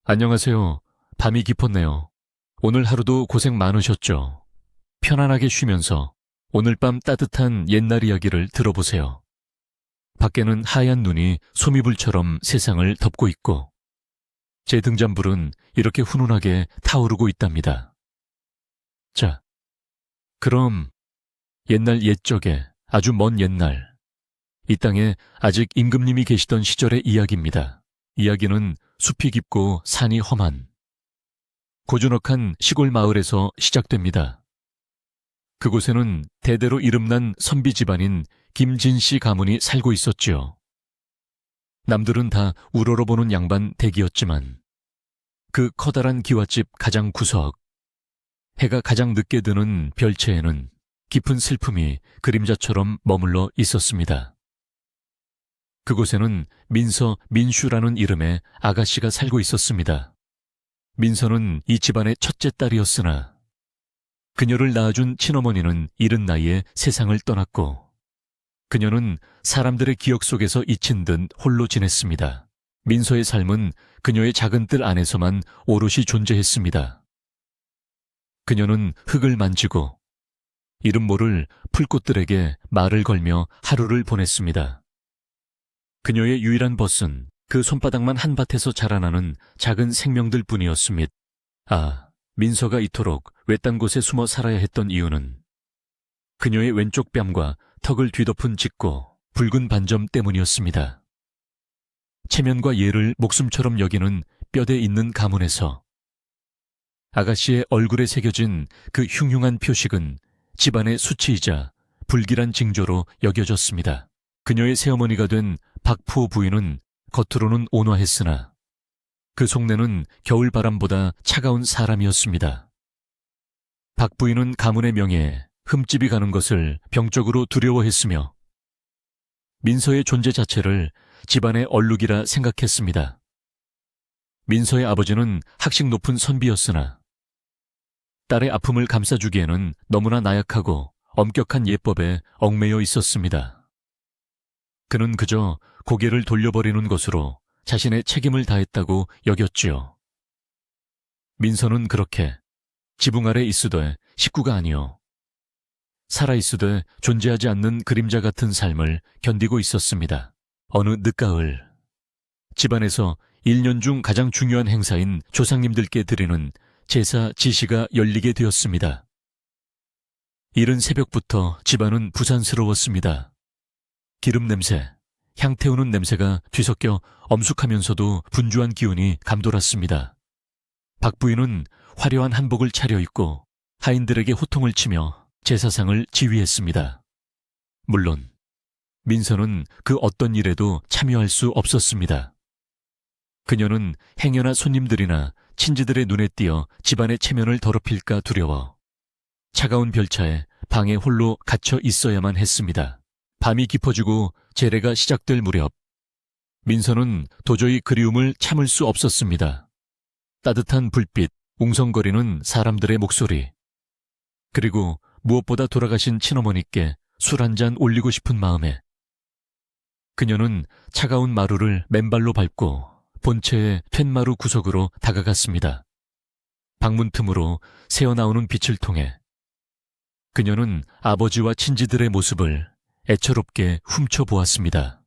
안녕하세요. 밤이 깊었네요. 오늘 하루도 고생 많으셨죠? 편안하게 쉬면서 오늘 밤 따뜻한 옛날 이야기를 들어보세요. 밖에는 하얀 눈이 소미불처럼 세상을 덮고 있고 제 등잔불은 이렇게 훈훈하게 타오르고 있답니다. 자, 그럼 옛날 옛적에 아주 먼 옛날 이 땅에 아직 임금님이 계시던 시절의 이야기입니다. 이야기는 숲이 깊고 산이 험한 고즈넉한 시골 마을에서 시작됩니다. 그곳에는 대대로 이름난 선비 집안인 김진씨 가문이 살고 있었지요. 남들은 다 우러러보는 양반 댁이었지만 그 커다란 기와집 가장 구석, 해가 가장 늦게 드는 별채에는 깊은 슬픔이 그림자처럼 머물러 있었습니다. 그곳에는 민슈라는 이름의 아가씨가 살고 있었습니다. 민서는 이 집안의 첫째 딸이었으나 그녀를 낳아준 친어머니는 이른 나이에 세상을 떠났고 그녀는 사람들의 기억 속에서 잊힌 듯 홀로 지냈습니다. 민서의 삶은 그녀의 작은 뜰 안에서만 오롯이 존재했습니다. 그녀는 흙을 만지고 이름 모를 풀꽃들에게 말을 걸며 하루를 보냈습니다. 그녀의 유일한 벗은 그 손바닥만 한 밭에서 자라나는 작은 생명들 뿐이었습니다. 민서가 이토록 외딴 곳에 숨어 살아야 했던 이유는 그녀의 왼쪽 뺨과 턱을 뒤덮은 짙고 붉은 반점 때문이었습니다. 체면과 예를 목숨처럼 여기는 뼈대 있는 가문에서 아가씨의 얼굴에 새겨진 그 흉흉한 표식은 집안의 수치이자 불길한 징조로 여겨졌습니다. 그녀의 새어머니가 된 박푸호 부인은 겉으로는 온화했으나 그 속내는 겨울바람보다 차가운 사람이었습니다. 박 부인은 가문의 명예에 흠집이 가는 것을 병적으로 두려워했으며 민서의 존재 자체를 집안의 얼룩이라 생각했습니다. 민서의 아버지는 학식 높은 선비였으나 딸의 아픔을 감싸주기에는 너무나 나약하고 엄격한 예법에 얽매여 있었습니다. 그는 그저 고개를 돌려버리는 것으로 자신의 책임을 다했다고 여겼지요. 민서는 그렇게 지붕 아래 있으되 식구가 아니요 살아있으되 존재하지 않는 그림자 같은 삶을 견디고 있었습니다. 어느 늦가을 집안에서 1년 중 가장 중요한 행사인 조상님들께 드리는 제사 지시가 열리게 되었습니다. 이른 새벽부터 집안은 부산스러웠습니다. 기름 냄새, 향 태우는 냄새가 뒤섞여 엄숙하면서도 분주한 기운이 감돌았습니다. 박 부인은 화려한 한복을 차려입고 하인들에게 호통을 치며 제사상을 지휘했습니다. 물론 민서는 그 어떤 일에도 참여할 수 없었습니다. 그녀는 행여나 손님들이나 친지들의 눈에 띄어 집안의 체면을 더럽힐까 두려워 차가운 별차에 방에 홀로 갇혀 있어야만 했습니다. 밤이 깊어지고 제례가 시작될 무렵 민서는 도저히 그리움을 참을 수 없었습니다. 따뜻한 불빛, 웅성거리는 사람들의 목소리, 그리고 무엇보다 돌아가신 친어머니께 술 한 잔 올리고 싶은 마음에 그녀는 차가운 마루를 맨발로 밟고 본체의 툇마루 구석으로 다가갔습니다. 방문 틈으로 새어나오는 빛을 통해 그녀는 아버지와 친지들의 모습을 애처롭게 훔쳐보았습니다.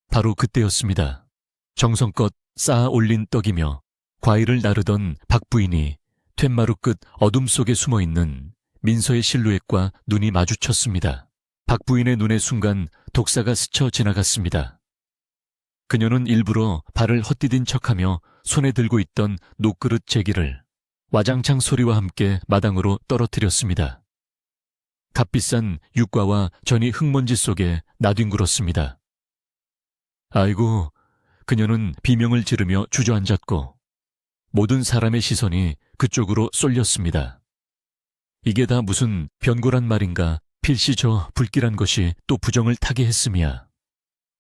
바로 그때였습니다. 정성껏 쌓아 올린 떡이며 과일을 나르던 박 부인이 툇마루 끝 어둠 속에 숨어있는 민서의 실루엣과 눈이 마주쳤습니다. 박 부인의 눈에 순간 독사가 스쳐 지나갔습니다. 그녀는 일부러 발을 헛디딘 척하며 손에 들고 있던 녹그릇 제기를 와장창 소리와 함께 마당으로 떨어뜨렸습니다. 값비싼 육과와 전이 흙먼지 속에 나뒹굴었습니다. 아이고, 그녀는 비명을 지르며 주저앉았고 모든 사람의 시선이 그쪽으로 쏠렸습니다. 이게 다 무슨 변고란 말인가. 필시 저 불길한 것이 또 부정을 타게 했음이야.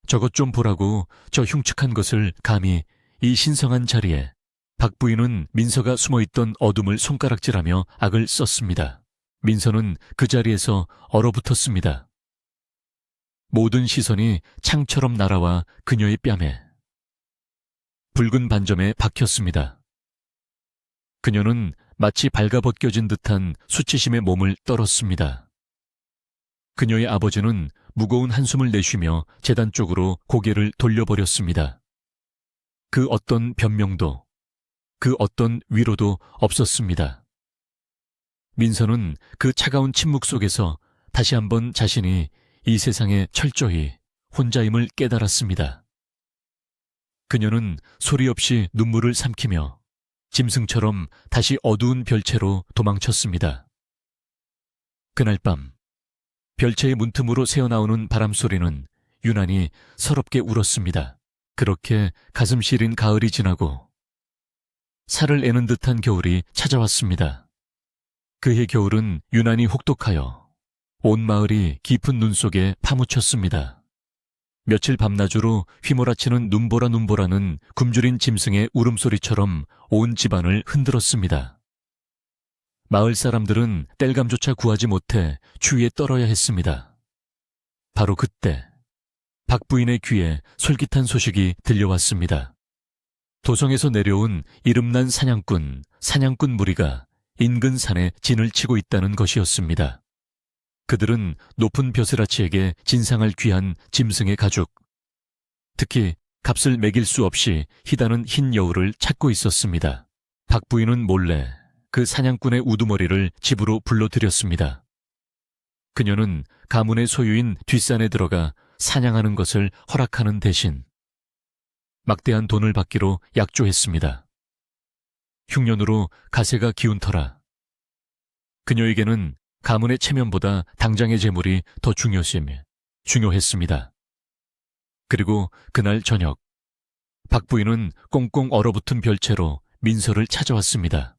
저것 좀 보라고 저 흉측한 것을 감히 이 신성한 자리에. 박 부인은 민서가 숨어있던 어둠을 손가락질하며 악을 썼습니다. 민서는 그 자리에서 얼어붙었습니다. 모든 시선이 창처럼 날아와 그녀의 뺨에. 붉은 반점에 박혔습니다. 그녀는 마치 발가벗겨진 듯한 수치심의 몸을 떨었습니다. 그녀의 아버지는 무거운 한숨을 내쉬며 제단 쪽으로 고개를 돌려버렸습니다. 그 어떤 변명도, 그 어떤 위로도 없었습니다. 민서는 그 차가운 침묵 속에서 다시 한번 자신이 이 세상에 철저히 혼자임을 깨달았습니다. 그녀는 소리 없이 눈물을 삼키며 짐승처럼 다시 어두운 별채로 도망쳤습니다. 그날 밤 별채의 문틈으로 새어나오는 바람소리는 유난히 서럽게 울었습니다. 그렇게 가슴 시린 가을이 지나고 살을 애는 듯한 겨울이 찾아왔습니다. 그해 겨울은 유난히 혹독하여 온 마을이 깊은 눈 속에 파묻혔습니다. 며칠 밤낮으로 휘몰아치는 눈보라는 굶주린 짐승의 울음소리처럼 온 집안을 흔들었습니다. 마을 사람들은 땔감조차 구하지 못해 추위에 떨어야 했습니다. 바로 그때 박 부인의 귀에 솔깃한 소식이 들려왔습니다. 도성에서 내려온 이름난 사냥꾼 무리가 인근 산에 진을 치고 있다는 것이었습니다. 그들은 높은 벼슬아치에게 진상할 귀한 짐승의 가죽, 특히 값을 매길 수 없이 희다는 흰 여우를 찾고 있었습니다. 박 부인은 몰래 그 사냥꾼의 우두머리를 집으로 불러들였습니다. 그녀는 가문의 소유인 뒷산에 들어가 사냥하는 것을 허락하는 대신 막대한 돈을 받기로 약조했습니다. 흉년으로 가세가 기운 터라 그녀에게는 가문의 체면보다 당장의 재물이 더 중요했습니다. 그리고 그날 저녁 박 부인은 꽁꽁 얼어붙은 별채로 민서를 찾아왔습니다.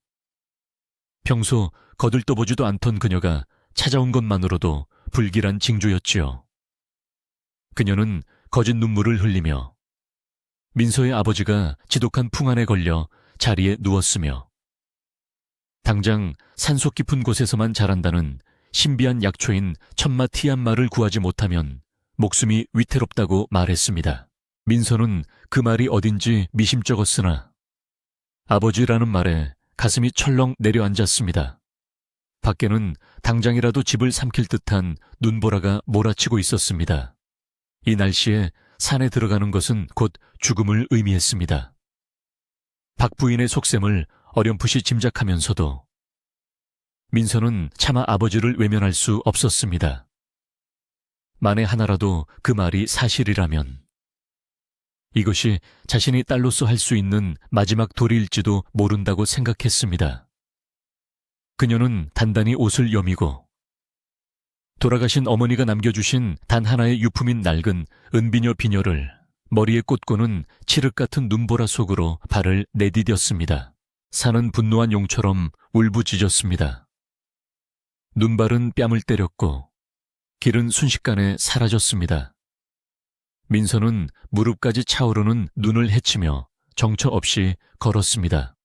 평소 거들떠보지도 않던 그녀가 찾아온 것만으로도 불길한 징조였지요. 그녀는 거짓 눈물을 흘리며 민서의 아버지가 지독한 풍안에 걸려 자리에 누웠으며 당장 산속 깊은 곳에서만 자란다는 신비한 약초인 천마 티안마를 구하지 못하면 목숨이 위태롭다고 말했습니다. 민서는 그 말이 어딘지 미심쩍었으나 아버지라는 말에 가슴이 철렁 내려앉았습니다. 밖에는 당장이라도 집을 삼킬 듯한 눈보라가 몰아치고 있었습니다. 이 날씨에 산에 들어가는 것은 곧 죽음을 의미했습니다. 박 부인의 속셈을 어렴풋이 짐작하면서도 민서는 차마 아버지를 외면할 수 없었습니다. 만에 하나라도 그 말이 사실이라면 이것이 자신이 딸로서 할 수 있는 마지막 도리일지도 모른다고 생각했습니다. 그녀는 단단히 옷을 여미고 돌아가신 어머니가 남겨주신 단 하나의 유품인 낡은 은비녀 비녀를 머리에 꽂고는 칠흑 같은 눈보라 속으로 발을 내디뎠습니다. 산은 분노한 용처럼 울부짖었습니다. 눈발은 뺨을 때렸고 길은 순식간에 사라졌습니다. 민서는 무릎까지 차오르는 눈을 헤치며 정처 없이 걸었습니다.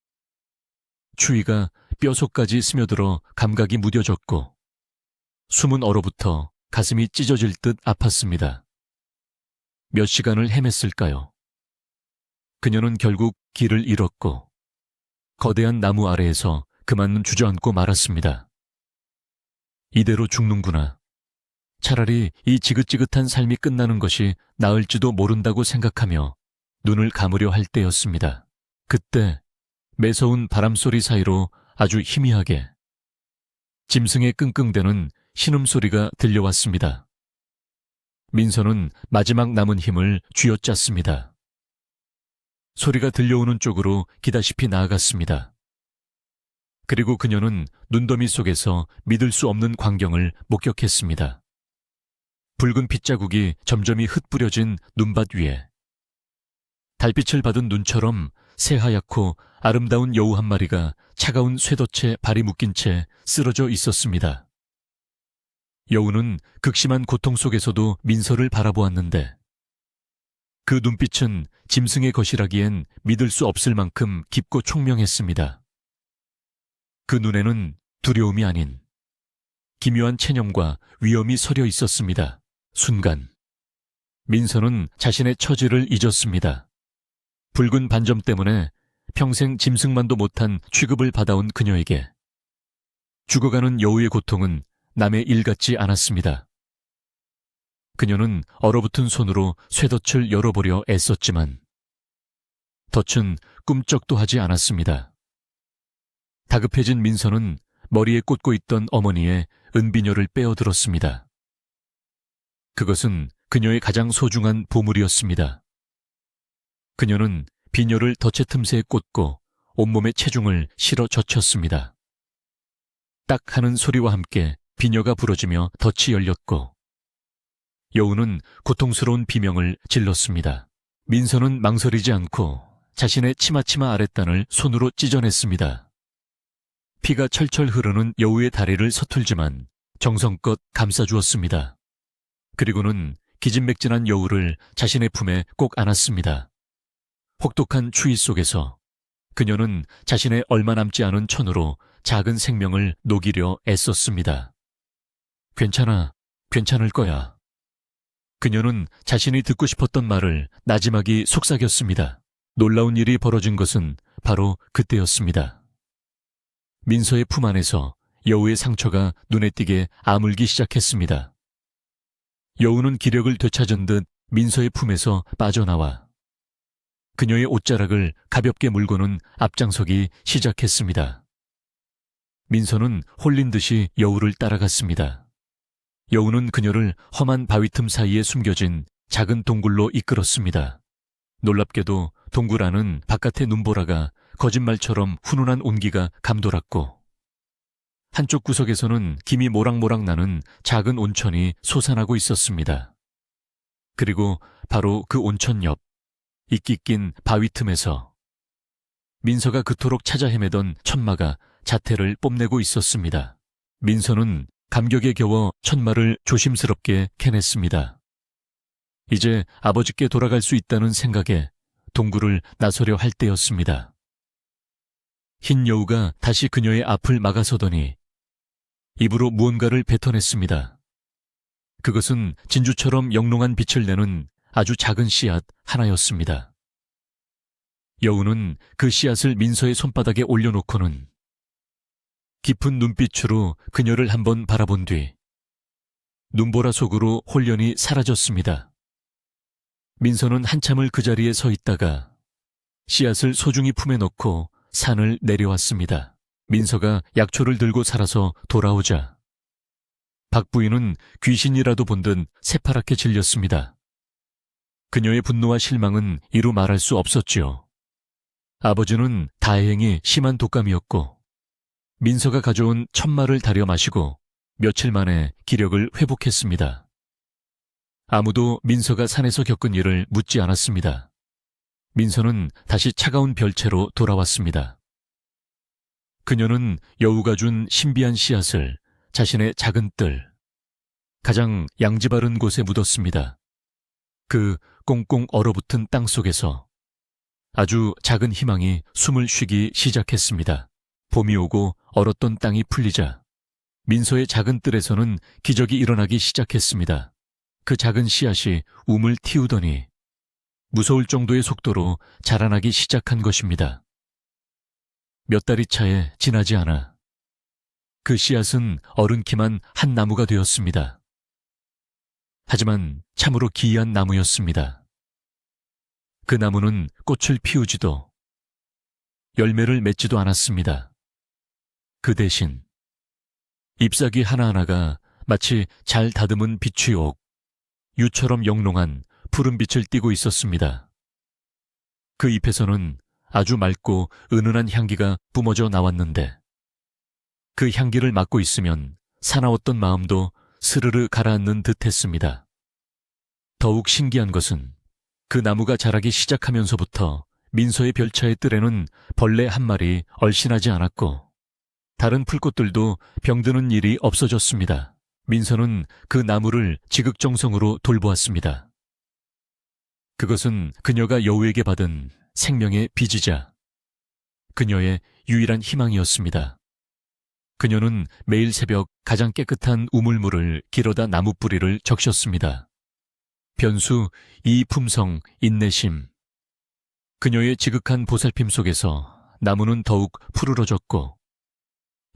추위가 뼈속까지 스며들어 감각이 무뎌졌고 숨은 얼어붙어 가슴이 찢어질 듯 아팠습니다. 몇 시간을 헤맸을까요? 그녀는 결국 길을 잃었고 거대한 나무 아래에서 그만 주저앉고 말았습니다. 이대로 죽는구나. 차라리 이 지긋지긋한 삶이 끝나는 것이 나을지도 모른다고 생각하며 눈을 감으려 할 때였습니다. 그때 매서운 바람소리 사이로 아주 희미하게 짐승의 끙끙대는 신음소리가 들려왔습니다. 민서는 마지막 남은 힘을 쥐어짰습니다. 소리가 들려오는 쪽으로 기다시피 나아갔습니다. 그리고 그녀는 눈더미 속에서 믿을 수 없는 광경을 목격했습니다. 붉은 핏자국이 점점이 흩뿌려진 눈밭 위에 달빛을 받은 눈처럼 새하얗고 아름다운 여우 한 마리가 차가운 쇠덫에 발이 묶인 채 쓰러져 있었습니다. 여우는 극심한 고통 속에서도 민서를 바라보았는데 그 눈빛은 짐승의 것이라기엔 믿을 수 없을 만큼 깊고 총명했습니다. 그 눈에는 두려움이 아닌 기묘한 체념과 위엄이 서려 있었습니다. 순간 민서는 자신의 처지를 잊었습니다. 붉은 반점 때문에 평생 짐승만도 못한 취급을 받아온 그녀에게 죽어가는 여우의 고통은 남의 일 같지 않았습니다. 그녀는 얼어붙은 손으로 쇠덫을 열어보려 애썼지만 덫은 꿈쩍도 하지 않았습니다. 다급해진 민서는 머리에 꽂고 있던 어머니의 은비녀를 빼어들었습니다. 그것은 그녀의 가장 소중한 보물이었습니다. 그녀는 비녀를 덫의 틈새에 꽂고 온몸에 체중을 실어 젖혔습니다. 딱 하는 소리와 함께 비녀가 부러지며 덫이 열렸고 여우는 고통스러운 비명을 질렀습니다. 민서는 망설이지 않고 자신의 치마치마 아랫단을 손으로 찢어냈습니다. 피가 철철 흐르는 여우의 다리를 서툴지만 정성껏 감싸주었습니다. 그리고는 기진맥진한 여우를 자신의 품에 꼭 안았습니다. 혹독한 추위 속에서 그녀는 자신의 얼마 남지 않은 천으로 작은 생명을 녹이려 애썼습니다. 괜찮아, 괜찮을 거야. 그녀는 자신이 듣고 싶었던 말을 나지막이 속삭였습니다. 놀라운 일이 벌어진 것은 바로 그때였습니다. 민서의 품 안에서 여우의 상처가 눈에 띄게 아물기 시작했습니다. 여우는 기력을 되찾은 듯 민서의 품에서 빠져나와 그녀의 옷자락을 가볍게 물고는 앞장서기 시작했습니다. 민서는 홀린 듯이 여우를 따라갔습니다. 여우는 그녀를 험한 바위 틈 사이에 숨겨진 작은 동굴로 이끌었습니다. 놀랍게도 동굴 안은 바깥의 눈보라가 거짓말처럼 훈훈한 온기가 감돌았고 한쪽 구석에서는 김이 모락모락 나는 작은 온천이 솟아나고 있었습니다. 그리고 바로 그 온천 옆 이끼 낀 바위 틈에서 민서가 그토록 찾아 헤매던 천마가 자태를 뽐내고 있었습니다. 민서는 감격에 겨워 천마를 조심스럽게 캐냈습니다. 이제 아버지께 돌아갈 수 있다는 생각에 동굴을 나서려 할 때였습니다. 흰 여우가 다시 그녀의 앞을 막아서더니 입으로 무언가를 뱉어냈습니다. 그것은 진주처럼 영롱한 빛을 내는 아주 작은 씨앗 하나였습니다. 여우는 그 씨앗을 민서의 손바닥에 올려놓고는 깊은 눈빛으로 그녀를 한번 바라본 뒤 눈보라 속으로 홀연히 사라졌습니다. 민서는 한참을 그 자리에 서 있다가 씨앗을 소중히 품에 넣고 산을 내려왔습니다. 민서가 약초를 들고 살아서 돌아오자 박 부인은 귀신이라도 본 듯 새파랗게 질렸습니다. 그녀의 분노와 실망은 이루 말할 수 없었지요. 아버지는 다행히 심한 독감이었고 민서가 가져온 천마를 다려 마시고 며칠 만에 기력을 회복했습니다. 아무도 민서가 산에서 겪은 일을 묻지 않았습니다. 민서는 다시 차가운 별채로 돌아왔습니다. 그녀는 여우가 준 신비한 씨앗을 자신의 작은 뜰, 가장 양지 바른 곳에 묻었습니다. 그 꽁꽁 얼어붙은 땅 속에서 아주 작은 희망이 숨을 쉬기 시작했습니다. 봄이 오고 얼었던 땅이 풀리자 민서의 작은 뜰에서는 기적이 일어나기 시작했습니다. 그 작은 씨앗이 움을 틔우더니 무서울 정도의 속도로 자라나기 시작한 것입니다. 몇 달이 차에 지나지 않아 그 씨앗은 어른키만 한 나무가 되었습니다. 하지만 참으로 기이한 나무였습니다. 그 나무는 꽃을 피우지도 열매를 맺지도 않았습니다. 그 대신 잎사귀 하나하나가 마치 잘 다듬은 비취옥, 유처럼 영롱한 푸른 빛을 띠고 있었습니다. 그 잎에서는 아주 맑고 은은한 향기가 뿜어져 나왔는데 그 향기를 맡고 있으면 사나웠던 마음도 스르르 가라앉는 듯했습니다. 더욱 신기한 것은 그 나무가 자라기 시작하면서부터 민서의 별차의 뜰에는 벌레 한 마리 얼씬하지 않았고 다른 풀꽃들도 병드는 일이 없어졌습니다. 민서는 그 나무를 지극정성으로 돌보았습니다. 그것은 그녀가 여우에게 받은 생명의 빚이자 그녀의 유일한 희망이었습니다. 그녀는 매일 새벽 가장 깨끗한 우물물을 길어다 나무 뿌리를 적셨습니다. 변수, 이품성, 인내심. 그녀의 지극한 보살핌 속에서 나무는 더욱 푸르러졌고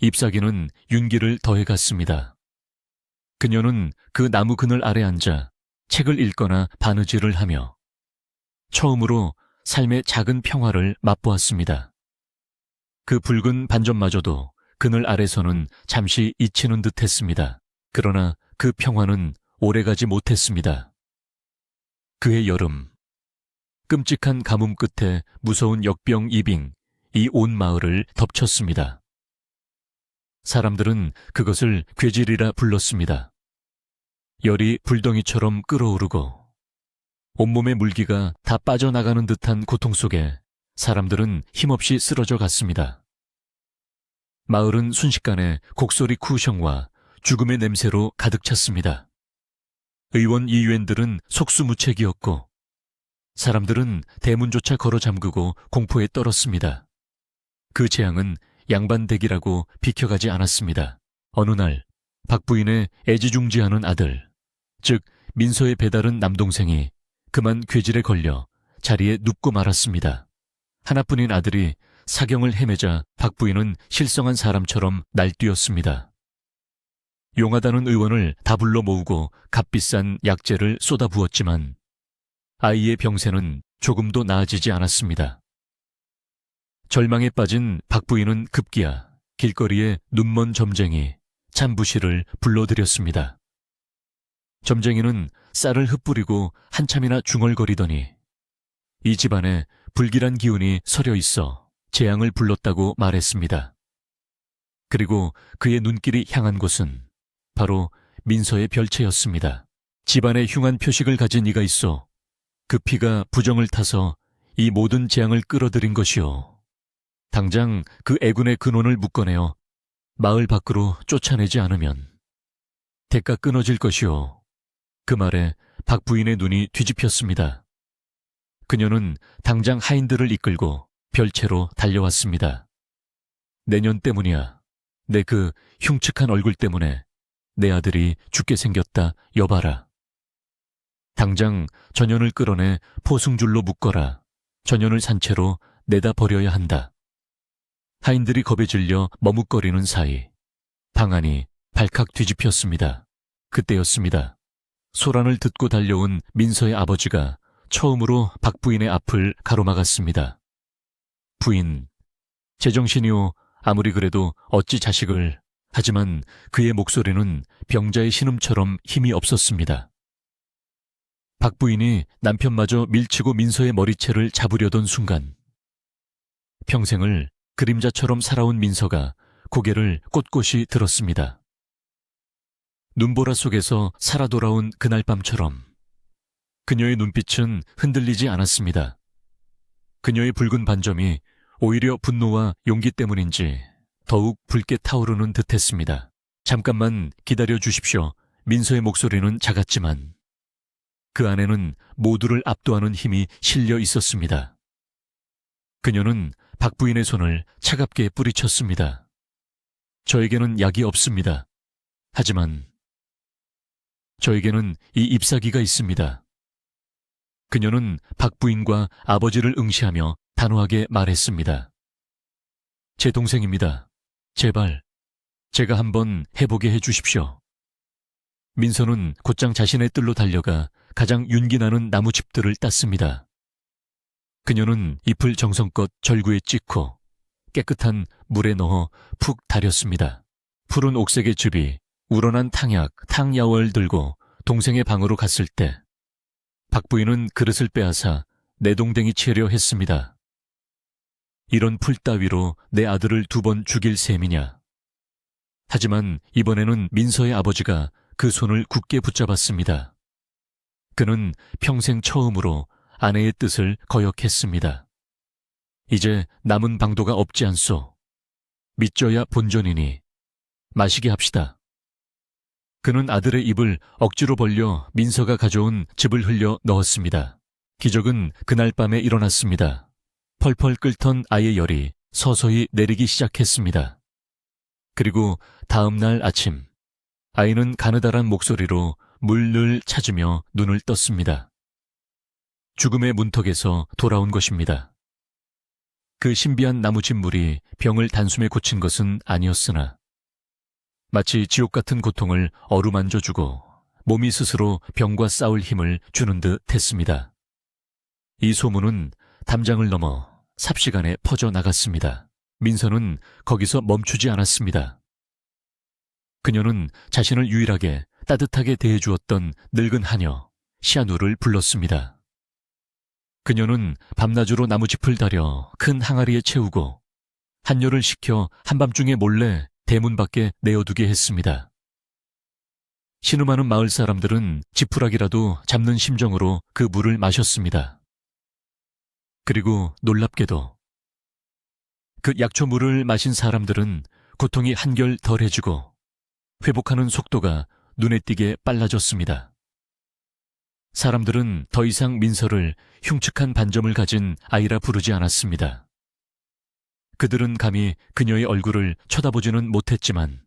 잎사귀는 윤기를 더해갔습니다. 그녀는 그 나무 그늘 아래 앉아 책을 읽거나 바느질을 하며 처음으로 삶의 작은 평화를 맛보았습니다. 그 붉은 반점마저도 그늘 아래서는 잠시 잊히는 듯했습니다. 그러나 그 평화는 오래가지 못했습니다. 그해 여름, 끔찍한 가뭄 끝에 무서운 역병 이빙, 이 온 마을을 덮쳤습니다. 사람들은 그것을 괴질이라 불렀습니다. 열이 불덩이처럼 끓어오르고 온몸의 물기가 다 빠져나가는 듯한 고통 속에 사람들은 힘없이 쓰러져 갔습니다. 마을은 순식간에 곡소리 쿠셩과 죽음의 냄새로 가득 찼습니다. 의원 이유엔들은 속수무책이었고 사람들은 대문조차 걸어 잠그고 공포에 떨었습니다. 그 재앙은 양반댁이라고 비켜가지 않았습니다. 어느 날 박 부인의 애지중지하는 아들, 즉 민서의 배다른 남동생이 그만 괴질에 걸려 자리에 눕고 말았습니다. 하나뿐인 아들이 사경을 헤매자 박 부인은 실성한 사람처럼 날뛰었습니다. 용하다는 의원을 다 불러 모으고 값비싼 약재를 쏟아부었지만 아이의 병세는 조금도 나아지지 않았습니다. 절망에 빠진 박 부인은 급기야 길거리에 눈먼 점쟁이 참부시를 불러들였습니다. 점쟁이는 쌀을 흩뿌리고 한참이나 중얼거리더니 이 집안에 불길한 기운이 서려 있어 재앙을 불렀다고 말했습니다. 그리고 그의 눈길이 향한 곳은 바로 민서의 별채였습니다. 집안에 흉한 표식을 가진 이가 있어 그 피가 부정을 타서 이 모든 재앙을 끌어들인 것이오. 당장 그 애군의 근원을 묶어내어 마을 밖으로 쫓아내지 않으면 대가 끊어질 것이오. 그 말에 박 부인의 눈이 뒤집혔습니다. 그녀는 당장 하인들을 이끌고 별채로 달려왔습니다. 내년 때문이야. 내 그 흉측한 얼굴 때문에 내 아들이 죽게 생겼다. 여봐라. 당장 전연을 끌어내 포승줄로 묶어라. 전연을 산채로 내다 버려야 한다. 하인들이 겁에 질려 머뭇거리는 사이 방안이 발칵 뒤집혔습니다. 그때였습니다. 소란을 듣고 달려온 민서의 아버지가 처음으로 박 부인의 앞을 가로막았습니다. 부인, 제정신이오. 아무리 그래도 어찌 자식을. 하지만 그의 목소리는 병자의 신음처럼 힘이 없었습니다. 박 부인이 남편마저 밀치고 민서의 머리채를 잡으려던 순간 평생을 그림자처럼 살아온 민서가 고개를 꼿꼿이 들었습니다. 눈보라 속에서 살아 돌아온 그날 밤처럼 그녀의 눈빛은 흔들리지 않았습니다. 그녀의 붉은 반점이 오히려 분노와 용기 때문인지 더욱 붉게 타오르는 듯했습니다. 잠깐만 기다려 주십시오. 민서의 목소리는 작았지만 그 안에는 모두를 압도하는 힘이 실려 있었습니다. 그녀는 박 부인의 손을 차갑게 뿌리쳤습니다. 저에게는 약이 없습니다. 하지만 저에게는 이 잎사귀가 있습니다. 그녀는 박 부인과 아버지를 응시하며 단호하게 말했습니다. 제 동생입니다. 제발 제가 한번 해보게 해주십시오. 민서는 곧장 자신의 뜰로 달려가 가장 윤기나는 나무칩들을 땄습니다. 그녀는 잎을 정성껏 절구에 찍고 깨끗한 물에 넣어 푹 달였습니다. 푸른 옥색의 즙이 우러난 탕약, 탕야월 들고 동생의 방으로 갔을 때 박 부인은 그릇을 빼앗아 내동댕이 치려 했습니다. 이런 풀 따위로 내 아들을 2번 죽일 셈이냐. 하지만 이번에는 민서의 아버지가 그 손을 굳게 붙잡았습니다. 그는 평생 처음으로 아내의 뜻을 거역했습니다. 이제 남은 방도가 없지 않소. 믿져야 본전이니 마시게 합시다. 그는 아들의 입을 억지로 벌려 민서가 가져온 즙을 흘려 넣었습니다. 기적은 그날 밤에 일어났습니다. 펄펄 끓던 아이의 열이 서서히 내리기 시작했습니다. 그리고 다음 날 아침, 아이는 가느다란 목소리로 물을 찾으며 눈을 떴습니다. 죽음의 문턱에서 돌아온 것입니다. 그 신비한 나무 진물이 병을 단숨에 고친 것은 아니었으나 마치 지옥 같은 고통을 어루만져주고 몸이 스스로 병과 싸울 힘을 주는 듯 했습니다. 이 소문은 담장을 넘어 삽시간에 퍼져나갔습니다. 민서는 거기서 멈추지 않았습니다. 그녀는 자신을 유일하게 따뜻하게 대해주었던 늙은 하녀 시아누를 불렀습니다. 그녀는 밤낮으로 나무짚을 다려 큰 항아리에 채우고 한여를 시켜 한밤중에 몰래 대문 밖에 내어두게 했습니다. 신음하는 마을 사람들은 지푸라기라도 잡는 심정으로 그 물을 마셨습니다. 그리고 놀랍게도 그 약초물을 마신 사람들은 고통이 한결 덜해지고 회복하는 속도가 눈에 띄게 빨라졌습니다. 사람들은 더 이상 민서를 흉측한 반점을 가진 아이라 부르지 않았습니다. 그들은 감히 그녀의 얼굴을 쳐다보지는 못했지만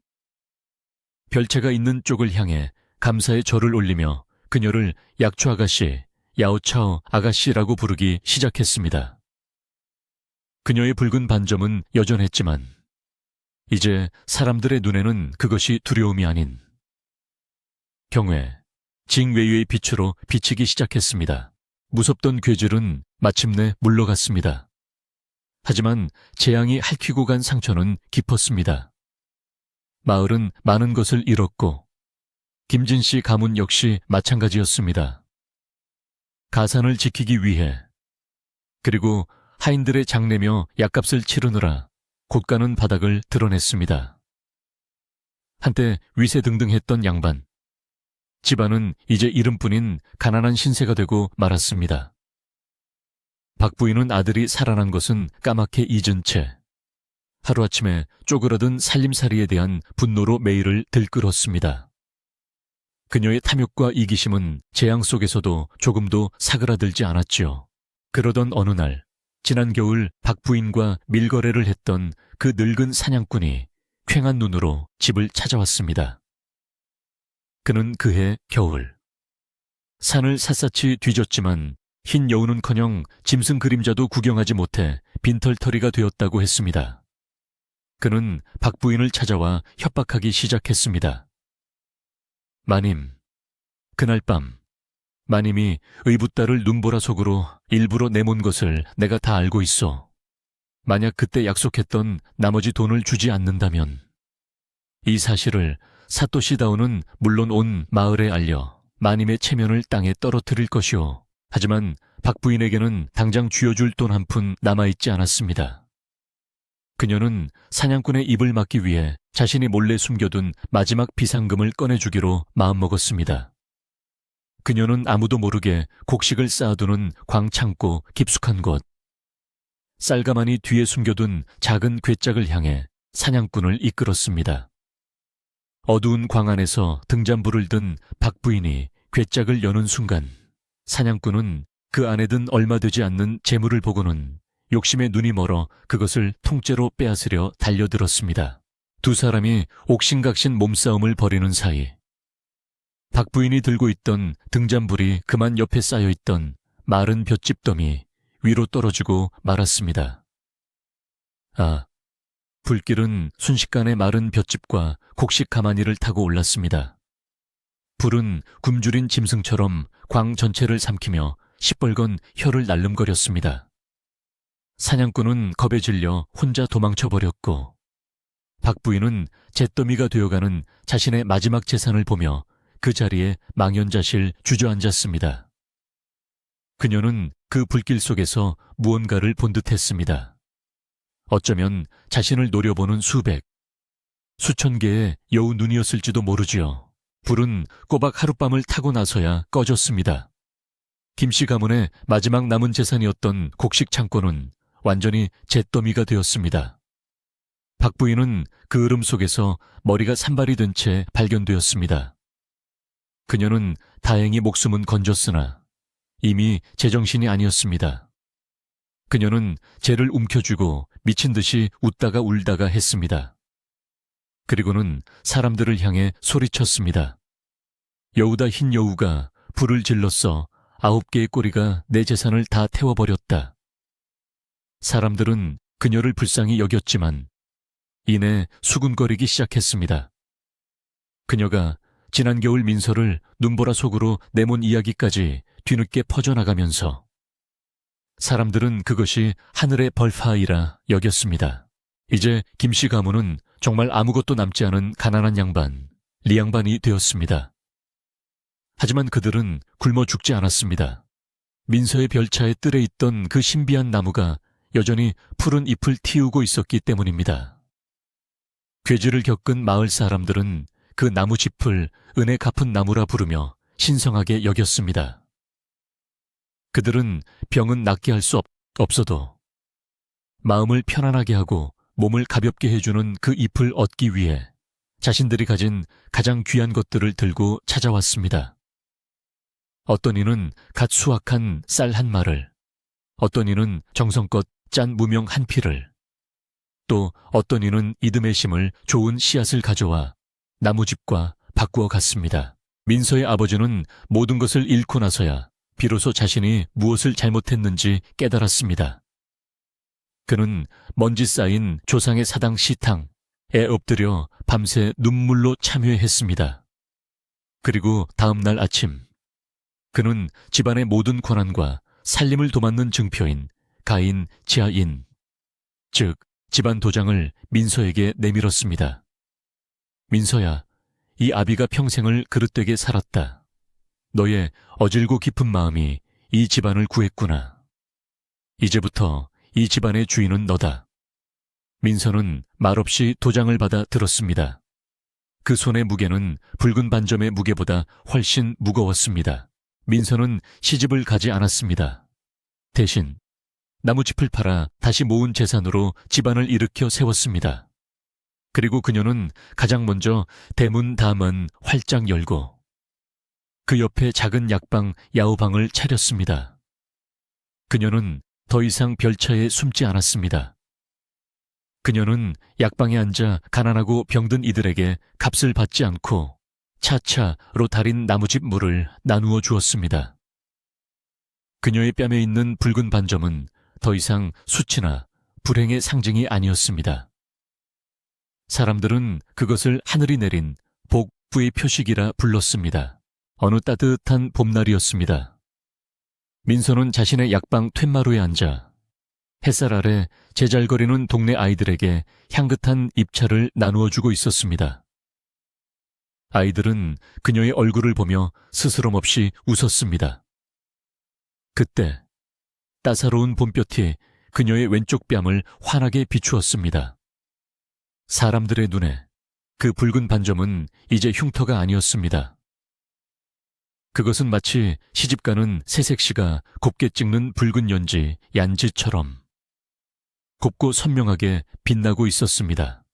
별채가 있는 쪽을 향해 감사의 절을 올리며 그녀를 약초 아가씨, 야오차오 아가씨라고 부르기 시작했습니다. 그녀의 붉은 반점은 여전했지만 이제 사람들의 눈에는 그것이 두려움이 아닌 경외, 징외유의 빛으로 비치기 시작했습니다. 무섭던 괴질은 마침내 물러갔습니다. 하지만 재앙이 핥히고 간 상처는 깊었습니다. 마을은 많은 것을 잃었고 김진 씨 가문 역시 마찬가지였습니다. 가산을 지키기 위해 그리고 하인들의 장례며 약값을 치르느라 곳가는 바닥을 드러냈습니다. 한때 위세등등했던 양반. 집안은 이제 이름뿐인 가난한 신세가 되고 말았습니다. 박 부인은 아들이 살아난 것은 까맣게 잊은 채 하루아침에 쪼그라든 살림살이에 대한 분노로 매일을 들끓었습니다. 그녀의 탐욕과 이기심은 재앙 속에서도 조금도 사그라들지 않았지요. 그러던 어느 날 지난 겨울 박 부인과 밀거래를 했던 그 늙은 사냥꾼이 퀭한 눈으로 집을 찾아왔습니다. 그는 그해 겨울 산을 샅샅이 뒤졌지만 흰 여우는커녕 짐승 그림자도 구경하지 못해 빈털터리가 되었다고 했습니다. 그는 박 부인을 찾아와 협박하기 시작했습니다. 마님, 그날 밤 마님이 의붓딸을 눈보라 속으로 일부러 내몬 것을 내가 다 알고 있어. 만약 그때 약속했던 나머지 돈을 주지 않는다면 이 사실을 사토시 다오는 물론 온 마을에 알려 마님의 체면을 땅에 떨어뜨릴 것이오. 하지만 박 부인에게는 당장 쥐어줄 돈 한 푼 남아있지 않았습니다. 그녀는 사냥꾼의 입을 막기 위해 자신이 몰래 숨겨둔 마지막 비상금을 꺼내주기로 마음먹었습니다. 그녀는 아무도 모르게 곡식을 쌓아두는 광창고 깊숙한 곳, 쌀가마니 뒤에 숨겨둔 작은 궤짝을 향해 사냥꾼을 이끌었습니다. 어두운 광 안에서 등잔불을 든 박 부인이 궤짝을 여는 순간 사냥꾼은 그 안에 든 얼마 되지 않는 재물을 보고는 욕심에 눈이 멀어 그것을 통째로 빼앗으려 달려들었습니다. 두 사람이 옥신각신 몸싸움을 벌이는 사이 박 부인이 들고 있던 등잔불이 그만 옆에 쌓여있던 마른 볏짚더미 위로 떨어지고 말았습니다. 아, 불길은 순식간에 마른 볏짚과 곡식 가마니를 타고 올랐습니다. 불은 굶주린 짐승처럼 광 전체를 삼키며 시뻘건 혀를 날름거렸습니다. 사냥꾼은 겁에 질려 혼자 도망쳐버렸고 박 부인은 잿더미가 되어가는 자신의 마지막 재산을 보며 그 자리에 망연자실 주저앉았습니다. 그녀는 그 불길 속에서 무언가를 본 듯했습니다. 어쩌면 자신을 노려보는 수천 개의 여우 눈이었을지도 모르지요. 불은 꼬박 하룻밤을 타고 나서야 꺼졌습니다. 김씨 가문의 마지막 남은 재산이었던 곡식 창고는 완전히 잿더미가 되었습니다. 박 부인은 그 으름 속에서 머리가 산발이 된 채 발견되었습니다. 그녀는 다행히 목숨은 건졌으나 이미 제정신이 아니었습니다. 그녀는 재를 움켜쥐고 미친 듯이 웃다가 울다가 했습니다. 그리고는 사람들을 향해 소리쳤습니다. 여우다 흰 여우가 불을 질렀어 9개의 꼬리가 내 재산을 다 태워버렸다. 사람들은 그녀를 불쌍히 여겼지만 이내 수군거리기 시작했습니다. 그녀가 지난 겨울 민서를 눈보라 속으로 내몬 이야기까지 뒤늦게 퍼져나가면서 사람들은 그것이 하늘의 벌파이라 여겼습니다. 이제 김씨 가문은 정말 아무것도 남지 않은 가난한 양반, 리양반이 되었습니다. 하지만 그들은 굶어 죽지 않았습니다. 민서의 별차에 뜰에 있던 그 신비한 나무가 여전히 푸른 잎을 틔우고 있었기 때문입니다. 괴지를 겪은 마을 사람들은 그 나무짚을 은혜 갚은 나무라 부르며 신성하게 여겼습니다. 그들은 병은 낫게 할 수 없어도 마음을 편안하게 하고 몸을 가볍게 해주는 그 잎을 얻기 위해 자신들이 가진 가장 귀한 것들을 들고 찾아왔습니다. 어떤 이는 갓 수확한 쌀 한 마를, 어떤 이는 정성껏 짠 무명 한 피를, 또 어떤 이는 이듬해 심을 좋은 씨앗을 가져와 나무집과 바꾸어 갔습니다. 민서의 아버지는 모든 것을 잃고 나서야 비로소 자신이 무엇을 잘못했는지 깨달았습니다. 그는 먼지 쌓인 조상의 사당 시탕에 엎드려 밤새 눈물로 참회했습니다. 그리고 다음 날 아침 그는 집안의 모든 권한과 살림을 도맡는 증표인 가인 지하인, 즉 집안 도장을 민서에게 내밀었습니다. 민서야, 이 아비가 평생을 그릇되게 살았다. 너의 어질고 깊은 마음이 이 집안을 구했구나. 이제부터 이 집안의 주인은 너다. 민서는 말없이 도장을 받아 들었습니다. 그 손의 무게는 붉은 반점의 무게보다 훨씬 무거웠습니다. 민서는 시집을 가지 않았습니다. 대신 나무짚을 팔아 다시 모은 재산으로 집안을 일으켜 세웠습니다. 그리고 그녀는 가장 먼저 대문 다만 활짝 열고 그 옆에 작은 약방 야호방을 차렸습니다. 그녀는 더 이상 별차에 숨지 않았습니다. 그녀는 약방에 앉아 가난하고 병든 이들에게 값을 받지 않고 차차로 달인 나무집 물을 나누어 주었습니다. 그녀의 뺨에 있는 붉은 반점은 더 이상 수치나 불행의 상징이 아니었습니다. 사람들은 그것을 하늘이 내린 복부의 표식이라 불렀습니다. 어느 따뜻한 봄날이었습니다. 민서는 자신의 약방 툇마루에 앉아 햇살 아래 제잘거리는 동네 아이들에게 향긋한 입차를 나누어 주고 있었습니다. 아이들은 그녀의 얼굴을 보며 스스럼 없이 웃었습니다. 그때 따사로운 봄볕이 그녀의 왼쪽 뺨을 환하게 비추었습니다. 사람들의 눈에 그 붉은 반점은 이제 흉터가 아니었습니다. 그것은 마치 시집가는 새색시가 곱게 찍는 붉은 연지 얀지처럼 곱고 선명하게 빛나고 있었습니다.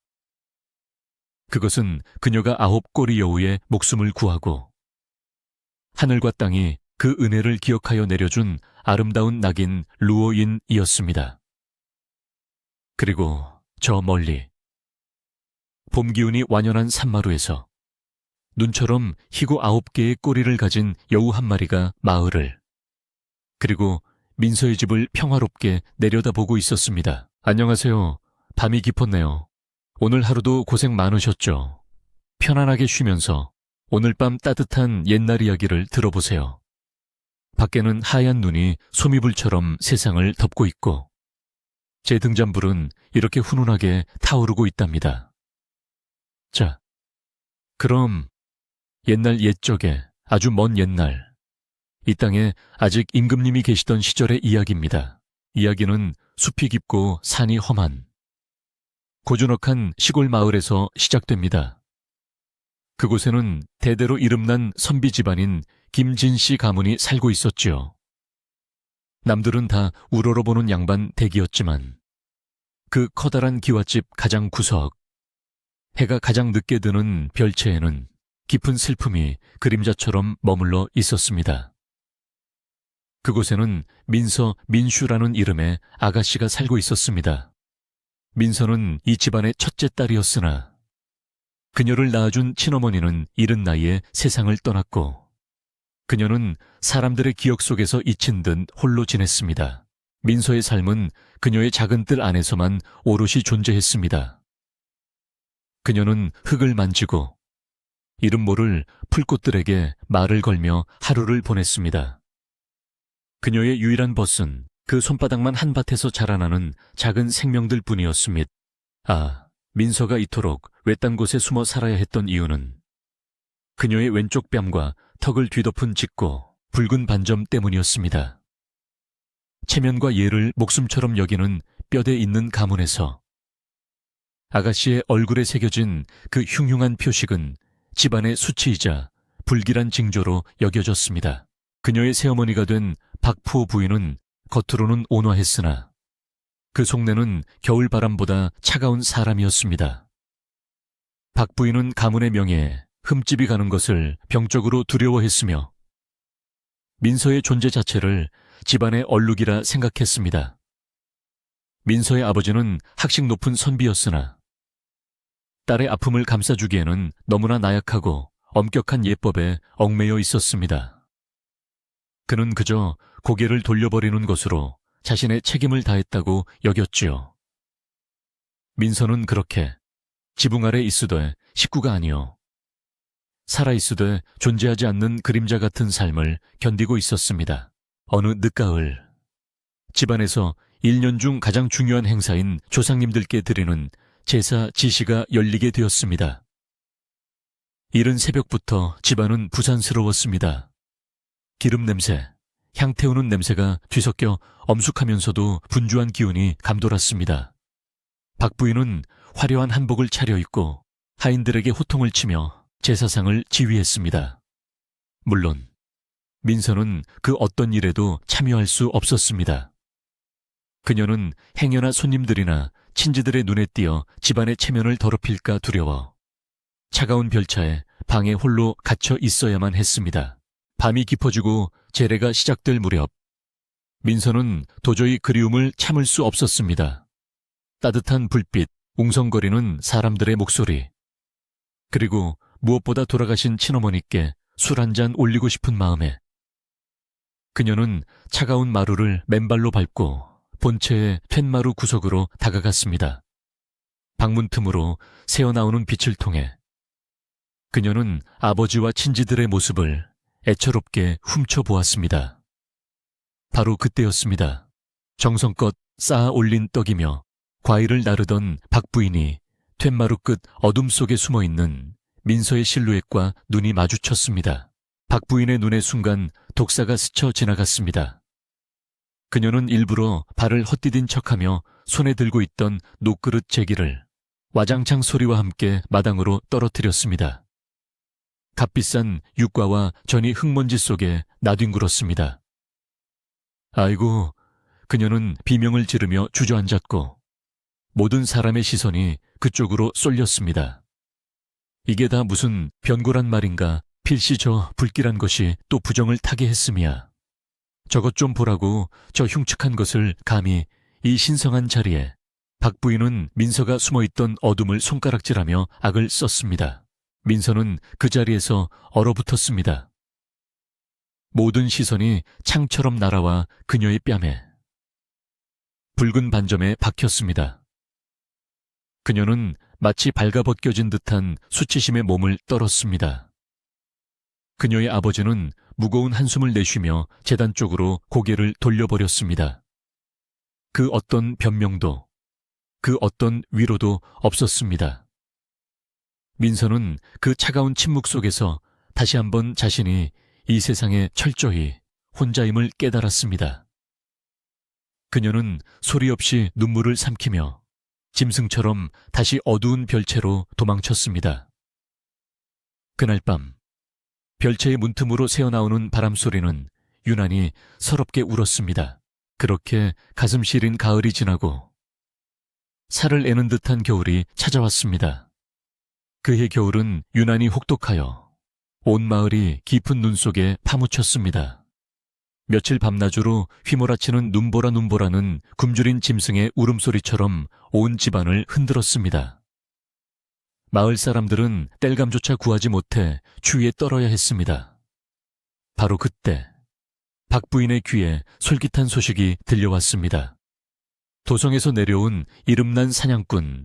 그것은 그녀가 9꼬리 여우의 목숨을 구하고 하늘과 땅이 그 은혜를 기억하여 내려준 아름다운 낙인 루오인이었습니다. 그리고 저 멀리 봄 기운이 완연한 산마루에서 눈처럼 희고 9개의 꼬리를 가진 여우 한 마리가 마을을 그리고 민서의 집을 평화롭게 내려다보고 있었습니다. 안녕하세요. 밤이 깊었네요. 오늘 하루도 고생 많으셨죠? 편안하게 쉬면서 오늘 밤 따뜻한 옛날 이야기를 들어보세요. 밖에는 하얀 눈이 소미불처럼 세상을 덮고 있고 제 등잔불은 이렇게 훈훈하게 타오르고 있답니다. 자, 그럼 옛날 옛적에 아주 먼 옛날 이 땅에 아직 임금님이 계시던 시절의 이야기입니다. 이야기는 숲이 깊고 산이 험한 고즈넉한 시골 마을에서 시작됩니다. 그곳에는 대대로 이름난 선비 집안인 김진씨 가문이 살고 있었지요. 남들은 다 우러러보는 양반 댁이었지만 그 커다란 기와집 가장 구석, 해가 가장 늦게 드는 별채에는 깊은 슬픔이 그림자처럼 머물러 있었습니다. 그곳에는 민슈라는 이름의 아가씨가 살고 있었습니다. 민서는 이 집안의 첫째 딸이었으나 그녀를 낳아준 친어머니는 이른 나이에 세상을 떠났고 그녀는 사람들의 기억 속에서 잊힌 듯 홀로 지냈습니다. 민서의 삶은 그녀의 작은 뜰 안에서만 오롯이 존재했습니다. 그녀는 흙을 만지고 이름 모를 풀꽃들에게 말을 걸며 하루를 보냈습니다. 그녀의 유일한 벗은 그 손바닥만 한 밭에서 자라나는 작은 생명들 뿐이었습니다. 민서가 이토록 외딴 곳에 숨어 살아야 했던 이유는 그녀의 왼쪽 뺨과 턱을 뒤덮은 짙고 붉은 반점 때문이었습니다. 체면과 예를 목숨처럼 여기는 뼈대 있는 가문에서 아가씨의 얼굴에 새겨진 그 흉흉한 표식은 집안의 수치이자 불길한 징조로 여겨졌습니다. 그녀의 새어머니가 된 박푸호 부인은 겉으로는 온화했으나 그 속내는 겨울바람보다 차가운 사람이었습니다. 박 부인은 가문의 명예에 흠집이 가는 것을 병적으로 두려워했으며 민서의 존재 자체를 집안의 얼룩이라 생각했습니다. 민서의 아버지는 학식 높은 선비였으나 딸의 아픔을 감싸주기에는 너무나 나약하고 엄격한 예법에 얽매여 있었습니다. 그는 그저 고개를 돌려버리는 것으로 자신의 책임을 다했다고 여겼지요. 민서는 그렇게 지붕 아래 있으되 식구가 아니요 살아있으되 존재하지 않는 그림자 같은 삶을 견디고 있었습니다. 어느 늦가을 집안에서 1년 중 가장 중요한 행사인 조상님들께 드리는 제사 지시가 열리게 되었습니다. 이른 새벽부터 집안은 부산스러웠습니다. 기름 냄새, 향 태우는 냄새가 뒤섞여 엄숙하면서도 분주한 기운이 감돌았습니다. 박 부인은 화려한 한복을 차려입고 하인들에게 호통을 치며 제사상을 지휘했습니다. 물론 민서는 그 어떤 일에도 참여할 수 없었습니다. 그녀는 행여나 손님들이나 친지들의 눈에 띄어 집안의 체면을 더럽힐까 두려워 차가운 별차에 방에 홀로 갇혀 있어야만 했습니다. 밤이 깊어지고 제례가 시작될 무렵 민서는 도저히 그리움을 참을 수 없었습니다. 따뜻한 불빛, 웅성거리는 사람들의 목소리, 그리고 무엇보다 돌아가신 친어머니께 술 한 잔 올리고 싶은 마음에 그녀는 차가운 마루를 맨발로 밟고 본체의 툇마루 구석으로 다가갔습니다. 방문 틈으로 새어나오는 빛을 통해 그녀는 아버지와 친지들의 모습을 애처롭게 훔쳐보았습니다. 바로 그때였습니다. 정성껏 쌓아 올린 떡이며 과일을 나르던 박 부인이 툇마루 끝 어둠 속에 숨어있는 민서의 실루엣과 눈이 마주쳤습니다. 박 부인의 눈에 순간 독사가 스쳐 지나갔습니다. 그녀는 일부러 발을 헛디딘 척하며 손에 들고 있던 녹그릇 제기를 와장창 소리와 함께 마당으로 떨어뜨렸습니다. 값비싼 육과와 전이 흙먼지 속에 나뒹굴었습니다. 아이고, 그녀는 비명을 지르며 주저앉았고 모든 사람의 시선이 그쪽으로 쏠렸습니다. 이게 다 무슨 변고란 말인가. 필시 저 불길한 것이 또 부정을 타게 했음이야. 저것 좀 보라고 저 흉측한 것을 감히 이 신성한 자리에. 박 부인은 민서가 숨어있던 어둠을 손가락질하며 악을 썼습니다. 민서는 그 자리에서 얼어붙었습니다. 모든 시선이 창처럼 날아와 그녀의 뺨에 붉은 반점에 박혔습니다. 그녀는 마치 발가벗겨진 듯한 수치심의 몸을 떨었습니다. 그녀의 아버지는 무거운 한숨을 내쉬며 제단 쪽으로 고개를 돌려버렸습니다. 그 어떤 변명도, 그 어떤 위로도 없었습니다. 민서는 그 차가운 침묵 속에서 다시 한번 자신이 이 세상에 철저히 혼자임을 깨달았습니다. 그녀는 소리 없이 눈물을 삼키며 짐승처럼 다시 어두운 별채로 도망쳤습니다. 그날 밤 별채의 문틈으로 새어나오는 바람소리는 유난히 서럽게 울었습니다. 그렇게 가슴 시린 가을이 지나고 살을 애는 듯한 겨울이 찾아왔습니다. 그해 겨울은 유난히 혹독하여 온 마을이 깊은 눈 속에 파묻혔습니다. 며칠 밤낮으로 휘몰아치는 눈보라는 굶주린 짐승의 울음소리처럼 온 집안을 흔들었습니다. 마을 사람들은 땔감조차 구하지 못해 추위에 떨어야 했습니다. 바로 그때 박 부인의 귀에 솔깃한 소식이 들려왔습니다. 도성에서 내려온 이름난 사냥꾼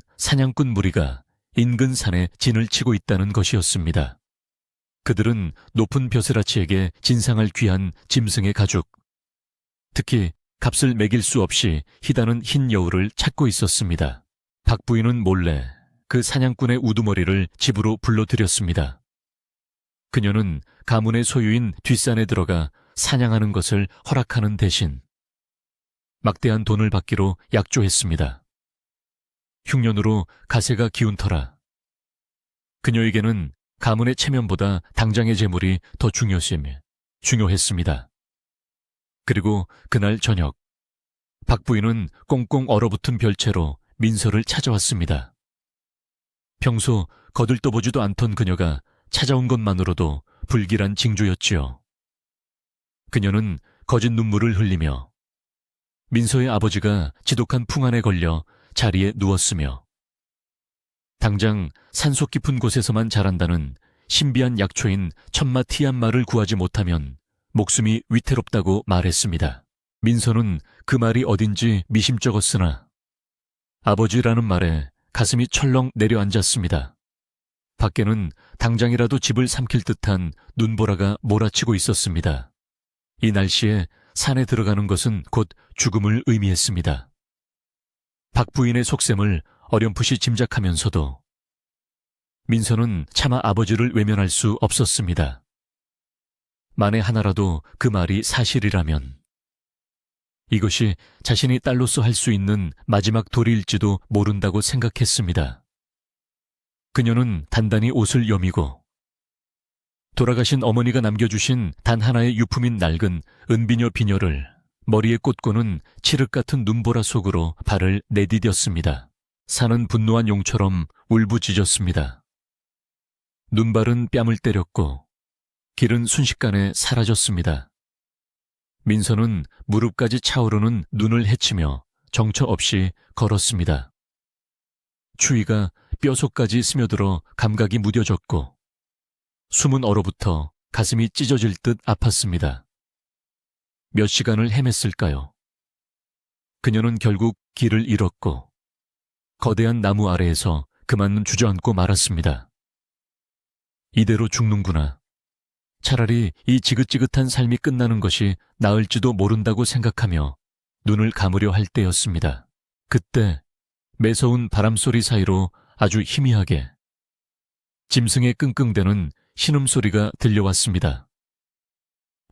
무리가 인근 산에 진을 치고 있다는 것이었습니다. 그들은 높은 벼슬아치에게 진상할 귀한 짐승의 가죽, 특히 값을 매길 수 없이 희다는 흰 여우를 찾고 있었습니다. 박 부인은 몰래 그 사냥꾼의 우두머리를 집으로 불러들였습니다. 그녀는 가문의 소유인 뒷산에 들어가 사냥하는 것을 허락하는 대신 막대한 돈을 받기로 약조했습니다. 흉년으로 가세가 기운 터라 그녀에게는 가문의 체면보다 당장의 재물이 더 중요했습니다. 그리고 그날 저녁, 박 부인은 꽁꽁 얼어붙은 별채로 민서를 찾아왔습니다. 평소 거들떠보지도 않던 그녀가 찾아온 것만으로도 불길한 징조였지요. 그녀는 거짓 눈물을 흘리며 민서의 아버지가 지독한 풍안에 걸려 자리에 누웠으며 당장 산속 깊은 곳에서만 자란다는 신비한 약초인 천마티안마를 구하지 못하면 목숨이 위태롭다고 말했습니다. 민서는 그 말이 어딘지 미심쩍었으나 아버지라는 말에 가슴이 철렁 내려앉았습니다. 밖에는 당장이라도 집을 삼킬 듯한 눈보라가 몰아치고 있었습니다. 이 날씨에 산에 들어가는 것은 곧 죽음을 의미했습니다. 박 부인의 속셈을 어렴풋이 짐작하면서도 민서는 차마 아버지를 외면할 수 없었습니다. 만에 하나라도 그 말이 사실이라면 이것이 자신이 딸로서 할 수 있는 마지막 도리일지도 모른다고 생각했습니다. 그녀는 단단히 옷을 여미고 돌아가신 어머니가 남겨주신 단 하나의 유품인 낡은 은비녀 비녀를 머리에 꽂고는 칠흑 같은 눈보라 속으로 발을 내디뎠습니다. 산은 분노한 용처럼 울부짖었습니다. 눈발은 뺨을 때렸고 길은 순식간에 사라졌습니다. 민서는 무릎까지 차오르는 눈을 헤치며 정처 없이 걸었습니다. 추위가 뼈속까지 스며들어 감각이 무뎌졌고 숨은 얼어붙어 가슴이 찢어질 듯 아팠습니다. 몇 시간을 헤맸을까요? 그녀는 결국 길을 잃었고 거대한 나무 아래에서 그만 주저앉고 말았습니다. 이대로 죽는구나. 차라리 이 지긋지긋한 삶이 끝나는 것이 나을지도 모른다고 생각하며 눈을 감으려 할 때였습니다. 그때 매서운 바람소리 사이로 아주 희미하게 짐승의 끙끙대는 신음소리가 들려왔습니다.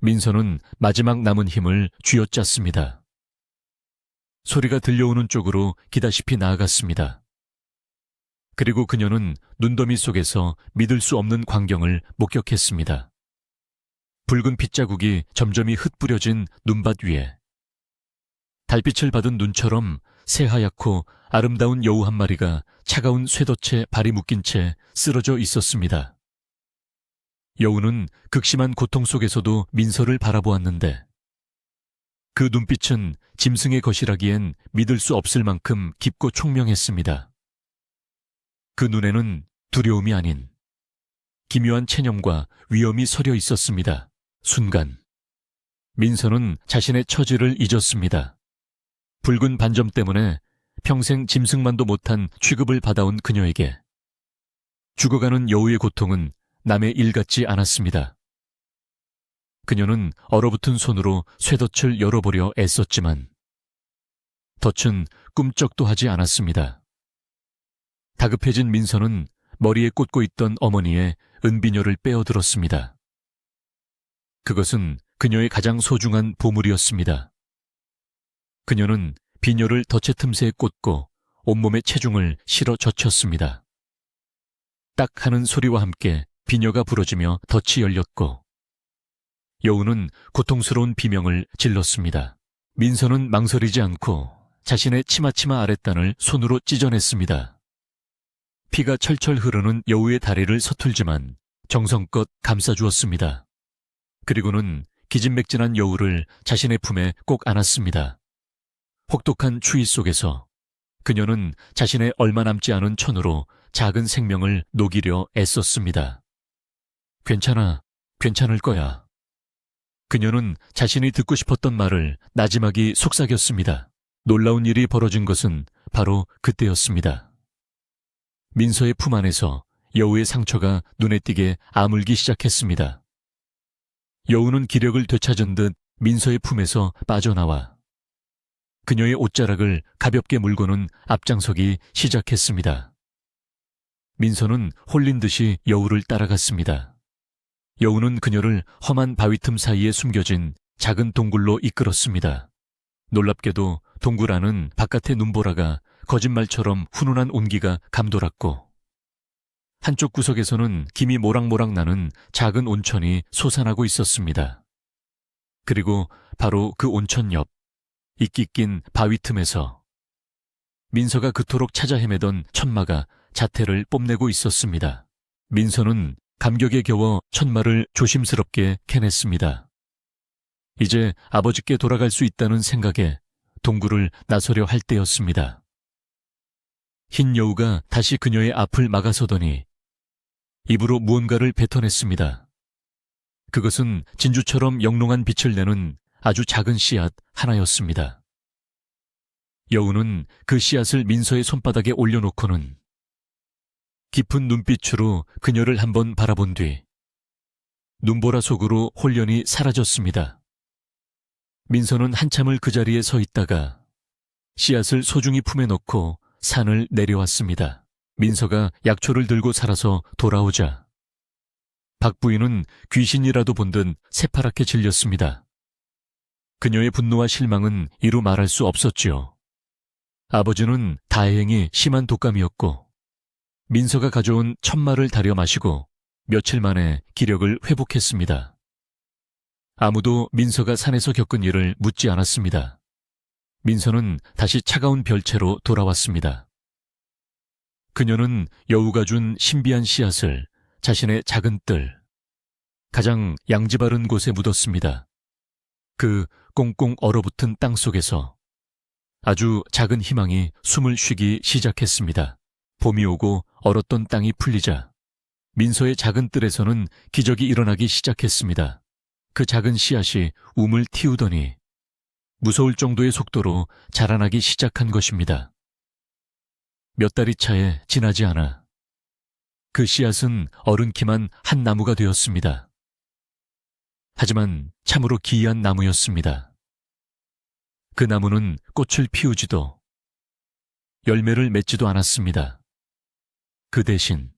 민서는 마지막 남은 힘을 쥐어짰습니다. 소리가 들려오는 쪽으로 기다시피 나아갔습니다. 그리고 그녀는 눈더미 속에서 믿을 수 없는 광경을 목격했습니다. 붉은 핏자국이 점점이 흩뿌려진 눈밭 위에 달빛을 받은 눈처럼 새하얗고 아름다운 여우 한 마리가 차가운 쇠덫에 발이 묶인 채 쓰러져 있었습니다. 여우는 극심한 고통 속에서도 민서를 바라보았는데 그 눈빛은 짐승의 것이라기엔 믿을 수 없을 만큼 깊고 총명했습니다. 그 눈에는 두려움이 아닌 기묘한 체념과 위엄이 서려 있었습니다. 순간 민서는 자신의 처지를 잊었습니다. 붉은 반점 때문에 평생 짐승만도 못한 취급을 받아온 그녀에게 죽어가는 여우의 고통은 남의 일 같지 않았습니다. 그녀는 얼어붙은 손으로 쇠덫을 열어보려 애썼지만 덫은 꿈쩍도 하지 않았습니다. 다급해진 민서는 머리에 꽂고 있던 어머니의 은비녀를 빼어들었습니다. 그것은 그녀의 가장 소중한 보물이었습니다. 그녀는 비녀를 덫의 틈새에 꽂고 온몸의 체중을 실어 젖혔습니다. 딱 하는 소리와 함께 비녀가 부러지며 덫이 열렸고 여우는 고통스러운 비명을 질렀습니다. 민서는 망설이지 않고 자신의 치마치마 아랫단을 손으로 찢어냈습니다. 피가 철철 흐르는 여우의 다리를 서툴지만 정성껏 감싸주었습니다. 그리고는 기진맥진한 여우를 자신의 품에 꼭 안았습니다. 혹독한 추위 속에서 그녀는 자신의 얼마 남지 않은 천으로 작은 생명을 녹이려 애썼습니다. 괜찮을 거야. 그녀는 자신이 듣고 싶었던 말을 나지막이 속삭였습니다. 놀라운 일이 벌어진 것은 바로 그때였습니다. 민서의 품 안에서 여우의 상처가 눈에 띄게 아물기 시작했습니다. 여우는 기력을 되찾은 듯 민서의 품에서 빠져나와 그녀의 옷자락을 가볍게 물고는 앞장서기 시작했습니다. 민서는 홀린 듯이 여우를 따라갔습니다. 여우는 그녀를 험한 바위 틈 사이에 숨겨진 작은 동굴로 이끌었습니다. 놀랍게도 동굴 안은 바깥의 눈보라가 거짓말처럼 훈훈한 온기가 감돌았고 한쪽 구석에서는 김이 모락모락 나는 작은 온천이 솟아나고 있었습니다. 그리고 바로 그 온천 옆 이끼 낀 바위 틈에서 민서가 그토록 찾아 헤매던 천마가 자태를 뽐내고 있었습니다. 민서는 감격에 겨워 천마를 조심스럽게 캐냈습니다. 이제 아버지께 돌아갈 수 있다는 생각에 동굴을 나서려 할 때였습니다. 흰 여우가 다시 그녀의 앞을 막아서더니 입으로 무언가를 뱉어냈습니다. 그것은 진주처럼 영롱한 빛을 내는 아주 작은 씨앗 하나였습니다. 여우는 그 씨앗을 민서의 손바닥에 올려놓고는 깊은 눈빛으로 그녀를 한번 바라본 뒤 눈보라 속으로 홀연히 사라졌습니다. 민서는 한참을 그 자리에 서 있다가 씨앗을 소중히 품에 넣고 산을 내려왔습니다. 민서가 약초를 들고 살아서 돌아오자 박 부인은 귀신이라도 본 듯 새파랗게 질렸습니다. 그녀의 분노와 실망은 이루 말할 수 없었지요. 아버지는 다행히 심한 독감이었고 민서가 가져온 천마를 다려 마시고 며칠 만에 기력을 회복했습니다. 아무도 민서가 산에서 겪은 일을 묻지 않았습니다. 민서는 다시 차가운 별채로 돌아왔습니다. 그녀는 여우가 준 신비한 씨앗을 자신의 작은 뜰, 가장 양지 바른 곳에 묻었습니다. 그 꽁꽁 얼어붙은 땅 속에서 아주 작은 희망이 숨을 쉬기 시작했습니다. 봄이 오고 얼었던 땅이 풀리자 민서의 작은 뜰에서는 기적이 일어나기 시작했습니다. 그 작은 씨앗이 움을 틔우더니 무서울 정도의 속도로 자라나기 시작한 것입니다. 몇 달이 차에 지나지 않아 그 씨앗은 어른 키만 한 나무가 되었습니다. 하지만 참으로 기이한 나무였습니다. 그 나무는 꽃을 피우지도 열매를 맺지도 않았습니다. 그 대신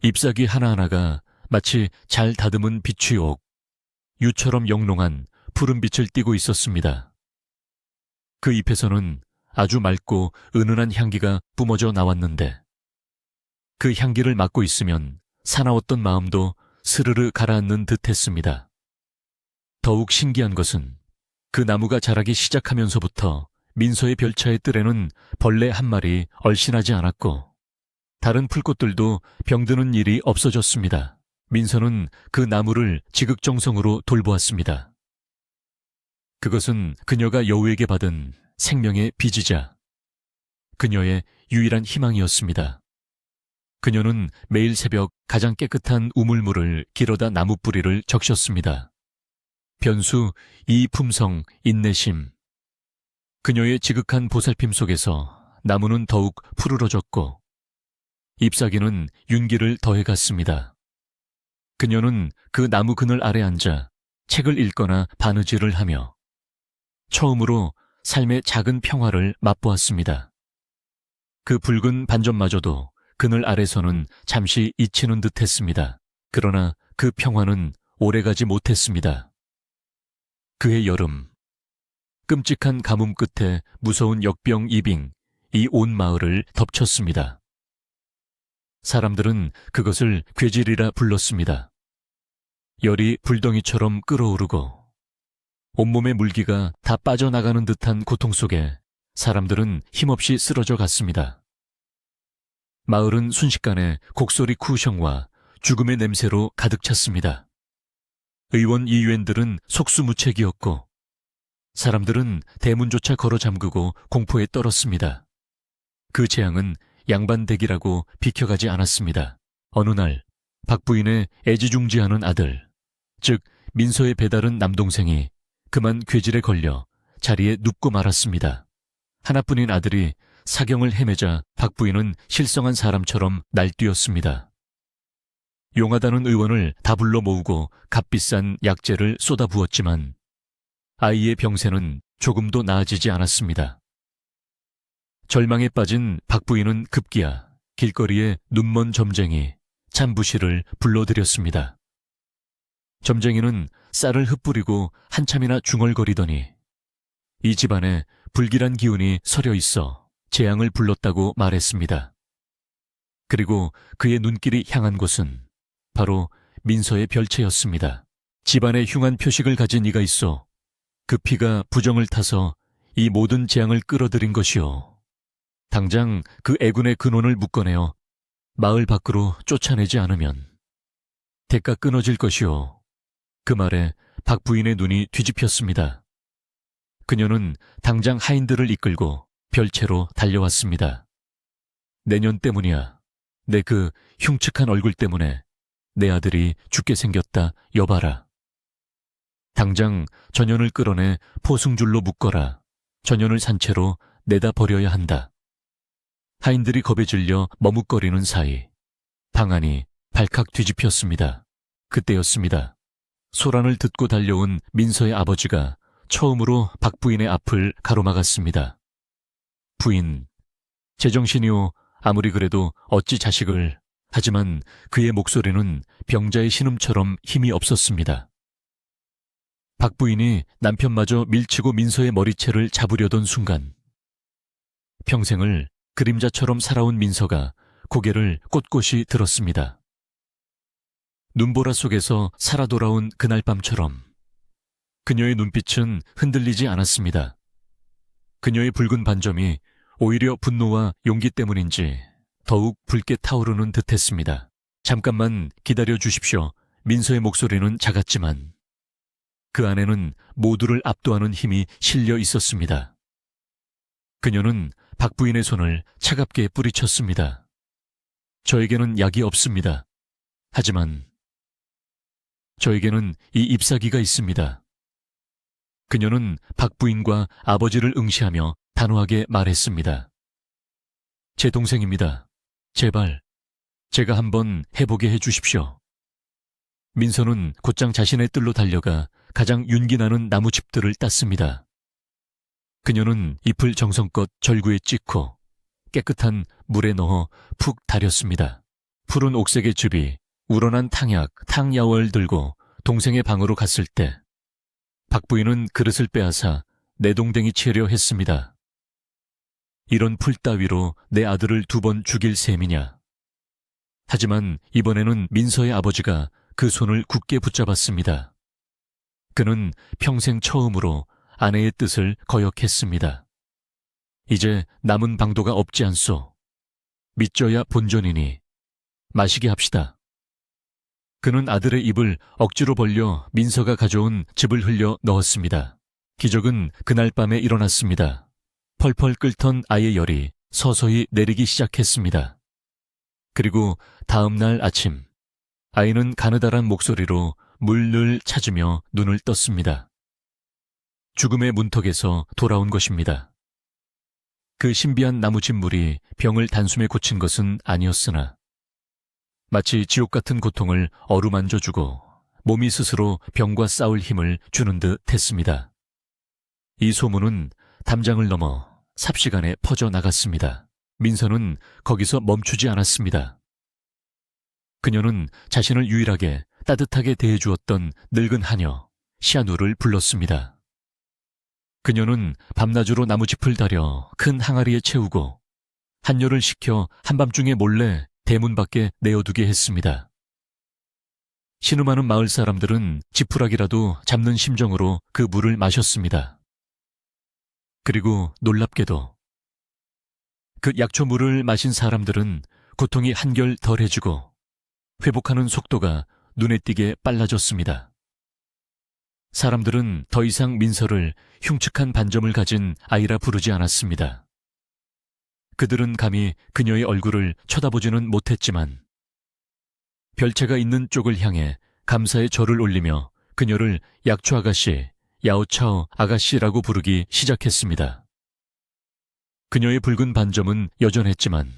잎사귀 하나하나가 마치 잘 다듬은 비취옥, 유처럼 영롱한 푸른 빛을 띠고 있었습니다. 그 잎에서는 아주 맑고 은은한 향기가 뿜어져 나왔는데 그 향기를 맡고 있으면 사나웠던 마음도 스르르 가라앉는 듯했습니다. 더욱 신기한 것은 그 나무가 자라기 시작하면서부터 민서의 별차의 뜰에는 벌레 한 마리 얼씬하지 않았고 다른 풀꽃들도 병드는 일이 없어졌습니다. 민서는 그 나무를 지극정성으로 돌보았습니다. 그것은 그녀가 여우에게 받은 생명의 빚이자 그녀의 유일한 희망이었습니다. 그녀는 매일 새벽 가장 깨끗한 우물물을 길어다 나무 뿌리를 적셨습니다. 변수, 이품성, 인내심. 그녀의 지극한 보살핌 속에서 나무는 더욱 푸르러졌고 잎사귀는 윤기를 더해갔습니다. 그녀는 그 나무 그늘 아래 앉아 책을 읽거나 바느질을 하며 처음으로 삶의 작은 평화를 맛보았습니다. 그 붉은 반점마저도 그늘 아래서는 잠시 잊히는 듯했습니다. 그러나 그 평화는 오래가지 못했습니다. 그해 여름, 끔찍한 가뭄 끝에 무서운 역병 이빙, 이 온 마을을 덮쳤습니다. 사람들은 그것을 괴질이라 불렀습니다. 열이 불덩이처럼 끓어오르고 온몸의 물기가 다 빠져나가는 듯한 고통 속에 사람들은 힘없이 쓰러져 갔습니다. 마을은 순식간에 곡소리 쿠우성과 죽음의 냄새로 가득 찼습니다. 의원 이유엔들은 속수무책이었고 사람들은 대문조차 걸어 잠그고 공포에 떨었습니다. 그 재앙은 양반댁이라고 비켜가지 않았습니다. 어느 날 박 부인의 애지중지하는 아들, 즉 민서의 배다른 남동생이 그만 괴질에 걸려 자리에 눕고 말았습니다. 하나뿐인 아들이 사경을 헤매자 박 부인은 실성한 사람처럼 날뛰었습니다. 용하다는 의원을 다 불러 모으고 값비싼 약재를 쏟아부었지만 아이의 병세는 조금도 나아지지 않았습니다. 절망에 빠진 박 부인은 급기야 길거리에 눈먼 점쟁이 참부시를 불러들였습니다. 점쟁이는 쌀을 흩뿌리고 한참이나 중얼거리더니 이 집안에 불길한 기운이 서려 있어 재앙을 불렀다고 말했습니다. 그리고 그의 눈길이 향한 곳은 바로 민서의 별채였습니다. 집안에 흉한 표식을 가진 이가 있어 그 피가 부정을 타서 이 모든 재앙을 끌어들인 것이오. 당장 그 애군의 근원을 묶어내어 마을 밖으로 쫓아내지 않으면 대가 끊어질 것이오. 그 말에 박 부인의 눈이 뒤집혔습니다. 그녀는 당장 하인들을 이끌고 별채로 달려왔습니다. 내년 때문이야. 내 그 흉측한 얼굴 때문에 내 아들이 죽게 생겼다 여봐라. 당장 전연을 끌어내 포승줄로 묶어라. 전연을 산채로 내다 버려야 한다. 하인들이 겁에 질려 머뭇거리는 사이 방안이 발칵 뒤집혔습니다. 그때였습니다. 소란을 듣고 달려온 민서의 아버지가 처음으로 박 부인의 앞을 가로막았습니다. 부인, 제정신이오. 아무리 그래도 어찌 자식을. 하지만 그의 목소리는 병자의 신음처럼 힘이 없었습니다. 박 부인이 남편마저 밀치고 민서의 머리채를 잡으려던 순간 평생을 그림자처럼 살아온 민서가 고개를 꼿꼿이 들었습니다. 눈보라 속에서 살아 돌아온 그날 밤처럼 그녀의 눈빛은 흔들리지 않았습니다. 그녀의 붉은 반점이 오히려 분노와 용기 때문인지 더욱 붉게 타오르는 듯했습니다. 잠깐만 기다려 주십시오. 민서의 목소리는 작았지만 그 안에는 모두를 압도하는 힘이 실려 있었습니다. 그녀는 박 부인의 손을 차갑게 뿌리쳤습니다. 저에게는 약이 없습니다. 하지만 저에게는 이 잎사귀가 있습니다. 그녀는 박 부인과 아버지를 응시하며 단호하게 말했습니다. 제 동생입니다. 제발 제가 한번 해보게 해주십시오. 민서는 곧장 자신의 뜰로 달려가 가장 윤기나는 나무짚들을 땄습니다. 그녀는 잎을 정성껏 절구에 찍고 깨끗한 물에 넣어 푹 달였습니다. 푸른 옥색의 즙이 우러난 탕약, 탕야월 들고 동생의 방으로 갔을 때 박 부인은 그릇을 빼앗아 내동댕이 치려 했습니다. 이런 풀 따위로 내 아들을 2번 죽일 셈이냐. 하지만 이번에는 민서의 아버지가 그 손을 굳게 붙잡았습니다. 그는 평생 처음으로 아내의 뜻을 거역했습니다. 이제 남은 방도가 없지 않소. 믿져야 본전이니 마시게 합시다. 그는 아들의 입을 억지로 벌려 민서가 가져온 즙을 흘려 넣었습니다. 기적은 그날 밤에 일어났습니다. 펄펄 끓던 아이의 열이 서서히 내리기 시작했습니다. 그리고 다음 날 아침 아이는 가느다란 목소리로 물을 찾으며 눈을 떴습니다. 죽음의 문턱에서 돌아온 것입니다. 그 신비한 나무집물이 병을 단숨에 고친 것은 아니었으나 마치 지옥 같은 고통을 어루만져주고 몸이 스스로 병과 싸울 힘을 주는 듯 했습니다. 이 소문은 담장을 넘어 삽시간에 퍼져나갔습니다. 민서는 거기서 멈추지 않았습니다. 그녀는 자신을 유일하게 따뜻하게 대해주었던 늙은 하녀 시아누를 불렀습니다. 그녀는 밤낮으로 나무짚을 다려 큰 항아리에 채우고 한여를 시켜 한밤중에 몰래 대문 밖에 내어두게 했습니다. 신음하는 마을 사람들은 지푸라기라도 잡는 심정으로 그 물을 마셨습니다. 그리고 놀랍게도 그 약초물을 마신 사람들은 고통이 한결 덜해지고 회복하는 속도가 눈에 띄게 빨라졌습니다. 사람들은 더 이상 민서를 흉측한 반점을 가진 아이라 부르지 않았습니다. 그들은 감히 그녀의 얼굴을 쳐다보지는 못했지만 별채가 있는 쪽을 향해 감사의 절을 올리며 그녀를 약초 아가씨, 야오차오 아가씨라고 부르기 시작했습니다. 그녀의 붉은 반점은 여전했지만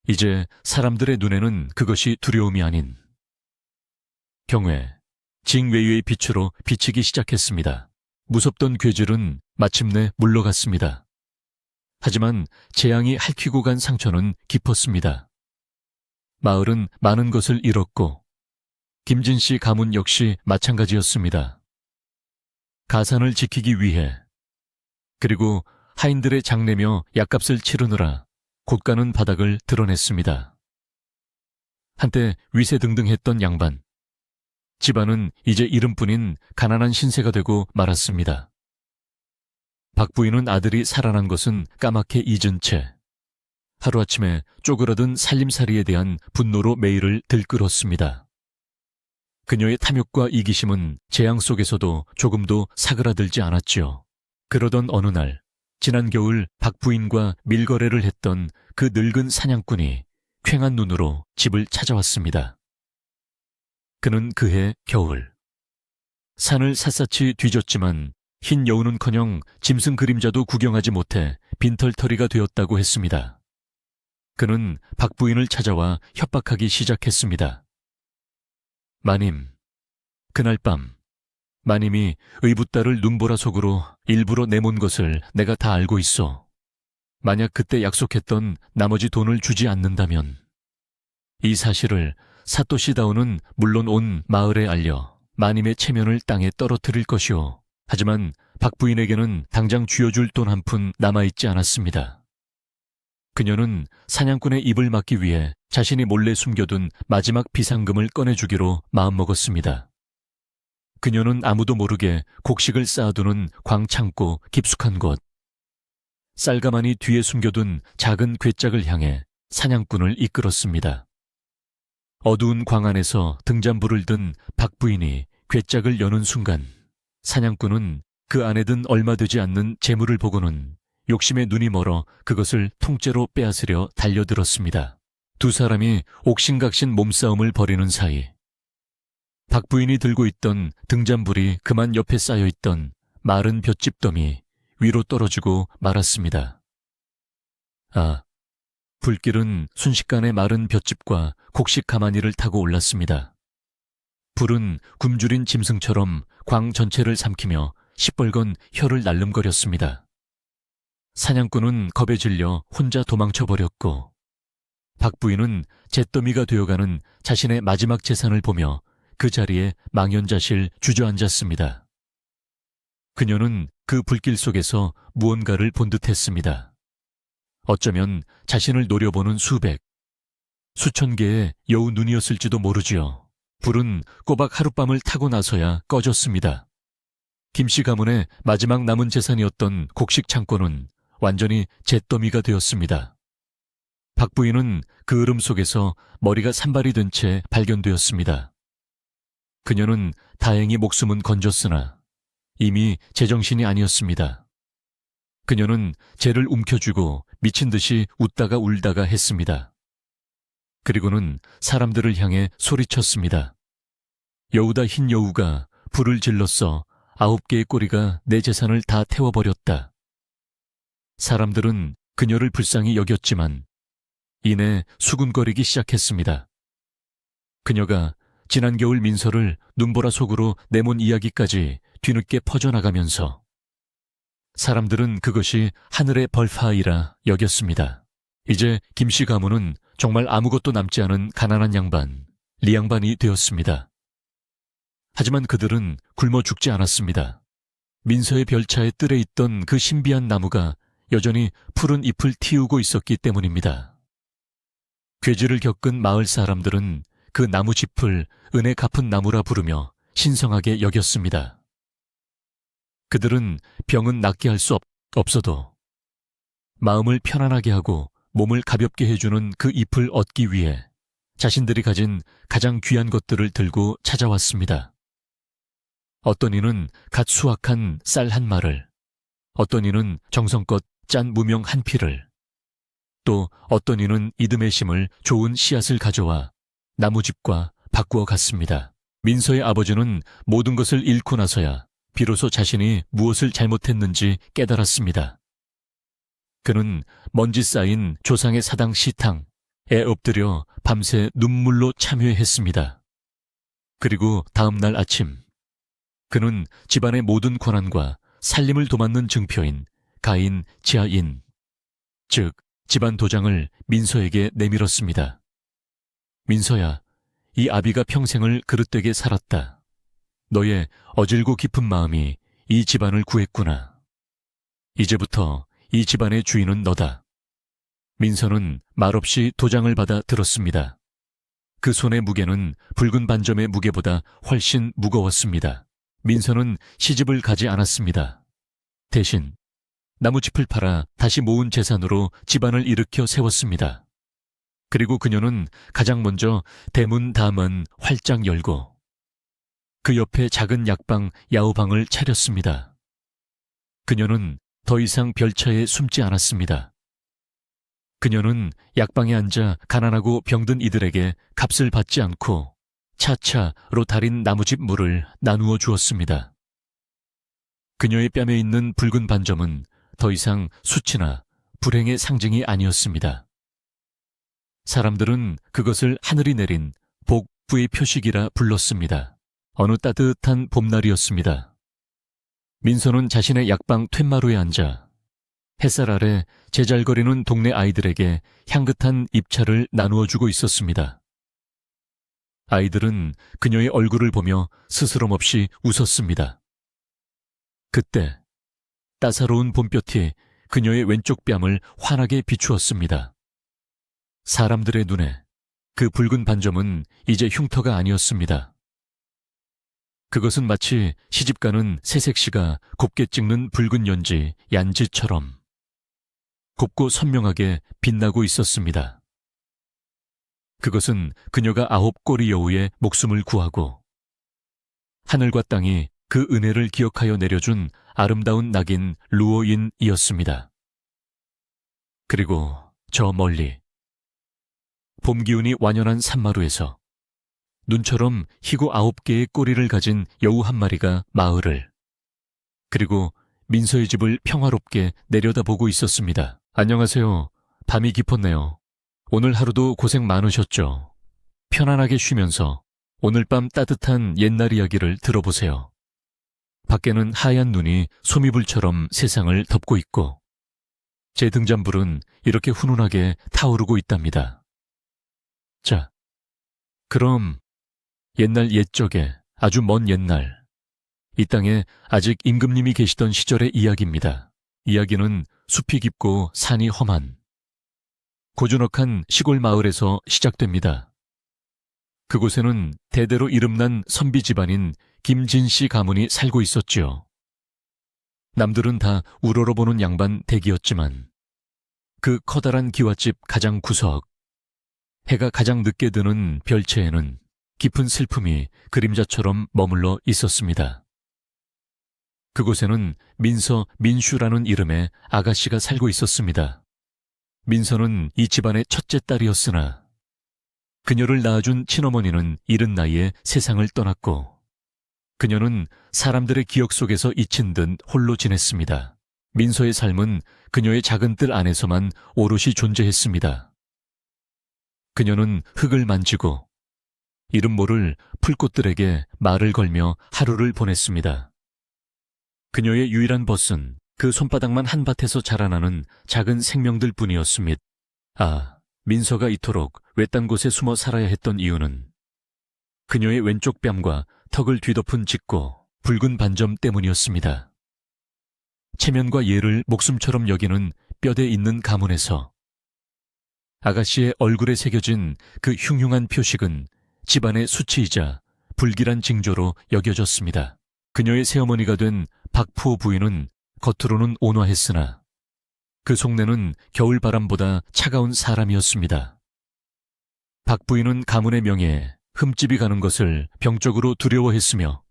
이제 사람들의 눈에는 그것이 두려움이 아닌 경외, 징외유의 빛으로 비치기 시작했습니다. 무섭던 괴질은 마침내 물러갔습니다. 하지만 재앙이 핥히고 간 상처는 깊었습니다. 마을은 많은 것을 잃었고 김진 씨 가문 역시 마찬가지였습니다. 가산을 지키기 위해 그리고 하인들의 장례며 약값을 치르느라 곳가는 바닥을 드러냈습니다. 한때 위세등등했던 양반. 집안은 이제 이름뿐인 가난한 신세가 되고 말았습니다. 박 부인은 아들이 살아난 것은 까맣게 잊은 채 하루아침에 쪼그라든 살림살이에 대한 분노로 매일을 들끓었습니다. 그녀의 탐욕과 이기심은 재앙 속에서도 조금도 사그라들지 않았지요. 그러던 어느 날 지난 겨울 박 부인과 밀거래를 했던 그 늙은 사냥꾼이 퀭한 눈으로 집을 찾아왔습니다. 그는 그해 겨울 산을 샅샅이 뒤졌지만 흰 여우는커녕 짐승 그림자도 구경하지 못해 빈털터리가 되었다고 했습니다. 그는 박 부인을 찾아와 협박하기 시작했습니다. 마님, 그날 밤 마님이 의붓딸을 눈보라 속으로 일부러 내몬 것을 내가 다 알고 있어. 만약 그때 약속했던 나머지 돈을 주지 않는다면 이 사실을 사토시 다오는 물론 온 마을에 알려 마님의 체면을 땅에 떨어뜨릴 것이오. 하지만 박 부인에게는 당장 쥐어줄 돈 한 푼 남아있지 않았습니다. 그녀는 사냥꾼의 입을 막기 위해 자신이 몰래 숨겨둔 마지막 비상금을 꺼내주기로 마음먹었습니다. 그녀는 아무도 모르게 곡식을 쌓아두는 광창고 깊숙한 곳, 쌀가마니 뒤에 숨겨둔 작은 궤짝을 향해 사냥꾼을 이끌었습니다. 어두운 광 안에서 등잔불을 든 박 부인이 궤짝을 여는 순간 사냥꾼은 그 안에 든 얼마 되지 않는 재물을 보고는 욕심에 눈이 멀어 그것을 통째로 빼앗으려 달려들었습니다. 두 사람이 옥신각신 몸싸움을 벌이는 사이 박 부인이 들고 있던 등잔불이 그만 옆에 쌓여있던 마른 볏짚더미 위로 떨어지고 말았습니다. 아, 불길은 순식간에 마른 볏짚과 곡식 가마니를 타고 올랐습니다. 불은 굶주린 짐승처럼 광 전체를 삼키며 시뻘건 혀를 날름거렸습니다. 사냥꾼은 겁에 질려 혼자 도망쳐버렸고 박 부인은 잿더미가 되어가는 자신의 마지막 재산을 보며 그 자리에 망연자실 주저앉았습니다. 그녀는 그 불길 속에서 무언가를 본 듯했습니다. 어쩌면 자신을 노려보는 수천 개의 여우 눈이었을지도 모르지요. 불은 꼬박 하룻밤을 타고 나서야 꺼졌습니다. 김씨 가문의 마지막 남은 재산이었던 곡식 창고는 완전히 잿더미가 되었습니다. 박 부인은 그 으름 속에서 머리가 산발이 된 채 발견되었습니다. 그녀는 다행히 목숨은 건졌으나 이미 제정신이 아니었습니다. 그녀는 재를 움켜쥐고 미친 듯이 웃다가 울다가 했습니다. 그리고는 사람들을 향해 소리쳤습니다. 여우다 흰 여우가 불을 질렀어 9개의 꼬리가 내 재산을 다 태워버렸다. 사람들은 그녀를 불쌍히 여겼지만 이내 수군거리기 시작했습니다. 그녀가 지난 겨울 민서를 눈보라 속으로 내몬 이야기까지 뒤늦게 퍼져나가면서 사람들은 그것이 하늘의 벌파이라 여겼습니다. 이제 김씨 가문은 정말 아무것도 남지 않은 가난한 양반, 리양반이 되었습니다. 하지만 그들은 굶어 죽지 않았습니다. 민서의 별차에 뜰에 있던 그 신비한 나무가 여전히 푸른 잎을 틔우고 있었기 때문입니다. 괴질을 겪은 마을 사람들은 그 나무짚을 은혜 갚은 나무라 부르며 신성하게 여겼습니다. 그들은 병은 낫게 할 수 없어도 마음을 편안하게 하고 몸을 가볍게 해주는 그 잎을 얻기 위해 자신들이 가진 가장 귀한 것들을 들고 찾아왔습니다. 어떤 이는 갓 수확한 쌀 한 마를, 어떤 이는 정성껏 짠 무명 한 피를, 또 어떤 이는 이듬해 심을 좋은 씨앗을 가져와 나무집과 바꾸어 갔습니다. 민서의 아버지는 모든 것을 잃고 나서야 비로소 자신이 무엇을 잘못했는지 깨달았습니다. 그는 먼지 쌓인 조상의 사당 시탕에 엎드려 밤새 눈물로 참회했습니다. 그리고 다음 날 아침, 그는 집안의 모든 권한과 살림을 도맡는 증표인 가인 지하인, 즉 집안 도장을 민서에게 내밀었습니다. 민서야, 이 아비가 평생을 그릇되게 살았다. 너의 어질고 깊은 마음이 이 집안을 구했구나. 이제부터 이 집안의 주인은 너다. 민서는 말없이 도장을 받아 들었습니다. 그 손의 무게는 붉은 반점의 무게보다 훨씬 무거웠습니다. 민서는 시집을 가지 않았습니다. 대신 나무짚을 팔아 다시 모은 재산으로 집안을 일으켜 세웠습니다. 그리고 그녀는 가장 먼저 대문 다음은 활짝 열고 그 옆에 작은 약방 야후방을 차렸습니다. 그녀는 더 이상 별차에 숨지 않았습니다. 그녀는 약방에 앉아 가난하고 병든 이들에게 값을 받지 않고 차차로 달인 나무집 물을 나누어 주었습니다. 그녀의 뺨에 있는 붉은 반점은 더 이상 수치나 불행의 상징이 아니었습니다. 사람들은 그것을 하늘이 내린 복부의 표식이라 불렀습니다. 어느 따뜻한 봄날이었습니다. 민서는 자신의 약방 툇마루에 앉아 햇살 아래 제잘거리는 동네 아이들에게 향긋한 입차를 나누어 주고 있었습니다. 아이들은 그녀의 얼굴을 보며 스스럼 없이 웃었습니다. 그때 따사로운 봄볕이 그녀의 왼쪽 뺨을 환하게 비추었습니다. 사람들의 눈에 그 붉은 반점은 이제 흉터가 아니었습니다. 그것은 마치 시집가는 새색시가 곱게 찍는 붉은 연지 얀지처럼 곱고 선명하게 빛나고 있었습니다. 그것은 그녀가 9꼬리 여우의 목숨을 구하고 하늘과 땅이 그 은혜를 기억하여 내려준 아름다운 낙인 루오인이었습니다. 그리고 저 멀리 봄 기운이 완연한 산마루에서 눈처럼 희고 9개의 꼬리를 가진 여우 한 마리가 마을을 그리고 민서의 집을 평화롭게 내려다보고 있었습니다. 안녕하세요. 밤이 깊었네요. 오늘 하루도 고생 많으셨죠? 편안하게 쉬면서 오늘 밤 따뜻한 옛날 이야기를 들어보세요. 밖에는 하얀 눈이 소미불처럼 세상을 덮고 있고 제 등잔불은 이렇게 훈훈하게 타오르고 있답니다. 자, 그럼 옛날 옛적에 아주 먼 옛날 이 땅에 아직 임금님이 계시던 시절의 이야기입니다. 이야기는 숲이 깊고 산이 험한 고즈넉한 시골 마을에서 시작됩니다. 그곳에는 대대로 이름난 선비 집안인 김진씨 가문이 살고 있었지요. 남들은 다 우러러보는 양반 댁이었지만 그 커다란 기와집 가장 구석, 해가 가장 늦게 드는 별채에는 깊은 슬픔이 그림자처럼 머물러 있었습니다. 그곳에는 민슈라는 이름의 아가씨가 살고 있었습니다. 민서는 이 집안의 첫째 딸이었으나 그녀를 낳아준 친어머니는 이른 나이에 세상을 떠났고 그녀는 사람들의 기억 속에서 잊힌 듯 홀로 지냈습니다. 민서의 삶은 그녀의 작은 뜰 안에서만 오롯이 존재했습니다. 그녀는 흙을 만지고 이름 모를 풀꽃들에게 말을 걸며 하루를 보냈습니다. 그녀의 유일한 벗은 그 손바닥만 한 밭에서 자라나는 작은 생명들 뿐이었습니다. 민서가 이토록 외딴 곳에 숨어 살아야 했던 이유는 그녀의 왼쪽 뺨과 턱을 뒤덮은 짙고 붉은 반점 때문이었습니다. 체면과 예를 목숨처럼 여기는 뼈대 있는 가문에서 아가씨의 얼굴에 새겨진 그 흉흉한 표식은 집안의 수치이자 불길한 징조로 여겨졌습니다. 그녀의 새어머니가 된 박푸호 부인은 겉으로는 온화했으나 그 속내는 겨울바람보다 차가운 사람이었습니다. 박 부인은 가문의 명예에 흠집이 가는 것을 병적으로 두려워했으며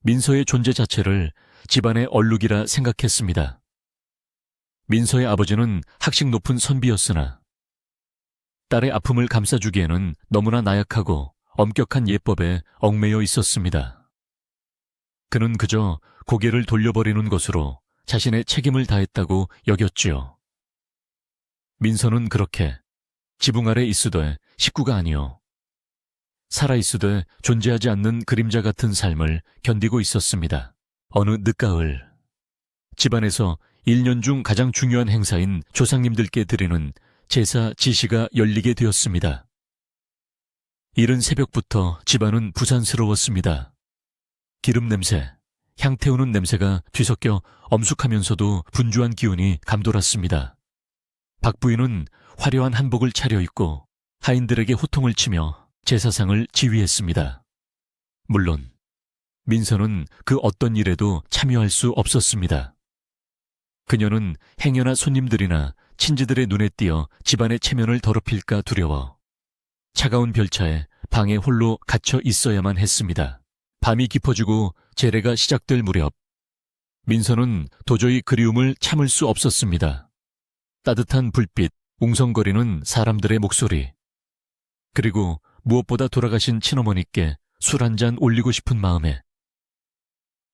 민서의 존재 자체를 집안의 얼룩이라 생각했습니다. 민서의 아버지는 학식 높은 선비였으나 딸의 아픔을 감싸주기에는 너무나 나약하고 엄격한 예법에 얽매여 있었습니다. 그는 그저 고개를 돌려버리는 것으로 자신의 책임을 다했다고 여겼지요. 민서는 그렇게 지붕 아래 있으되 식구가 아니요 살아있으되 존재하지 않는 그림자 같은 삶을 견디고 있었습니다. 어느 늦가을, 집안에서 1년 중 가장 중요한 행사인 조상님들께 드리는 제사 지시가 열리게 되었습니다. 이른 새벽부터 집안은 부산스러웠습니다. 기름 냄새, 향 태우는 냄새가 뒤섞여 엄숙하면서도 분주한 기운이 감돌았습니다. 박 부인은 화려한 한복을 차려입고 하인들에게 호통을 치며 제사상을 지휘했습니다. 물론 민서는 그 어떤 일에도 참여할 수 없었습니다. 그녀는 행여나 손님들이나 친지들의 눈에 띄어 집안의 체면을 더럽힐까 두려워 차가운 별차에 방에 홀로 갇혀 있어야만 했습니다. 밤이 깊어지고 제례가 시작될 무렵 민서는 도저히 그리움을 참을 수 없었습니다. 따뜻한 불빛, 웅성거리는 사람들의 목소리, 그리고 무엇보다 돌아가신 친어머니께 술 한 잔 올리고 싶은 마음에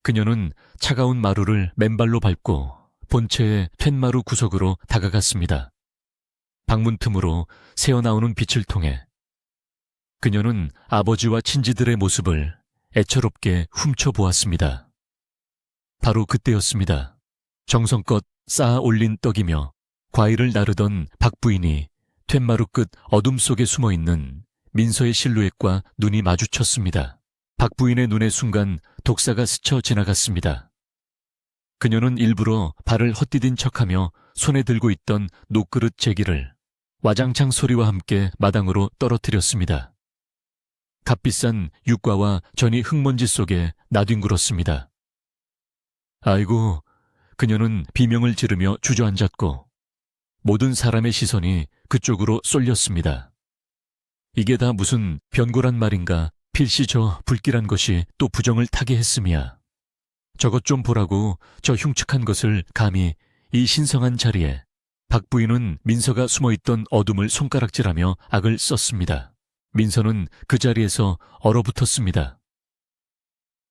그녀는 차가운 마루를 맨발로 밟고 본체의 툇마루 구석으로 다가갔습니다. 방문 틈으로 새어나오는 빛을 통해 그녀는 아버지와 친지들의 모습을 애처롭게 훔쳐보았습니다. 바로 그때였습니다. 정성껏 쌓아 올린 떡이며 과일을 나르던 박 부인이 툇마루 끝 어둠 속에 숨어있는 민서의 실루엣과 눈이 마주쳤습니다. 박 부인의 눈에 순간 독사가 스쳐 지나갔습니다. 그녀는 일부러 발을 헛디딘 척하며 손에 들고 있던 녹그릇 제기를 와장창 소리와 함께 마당으로 떨어뜨렸습니다. 값비싼 육과와 전이 흙먼지 속에 나뒹굴었습니다. 아이고, 그녀는 비명을 지르며 주저앉았고 모든 사람의 시선이 그쪽으로 쏠렸습니다. 이게 다 무슨 변고란 말인가. 필시 저 불길한 것이 또 부정을 타게 했음이야. 저것 좀 보라고 저 흉측한 것을 감히 이 신성한 자리에. 박 부인은 민서가 숨어있던 어둠을 손가락질하며 악을 썼습니다. 민서는 그 자리에서 얼어붙었습니다.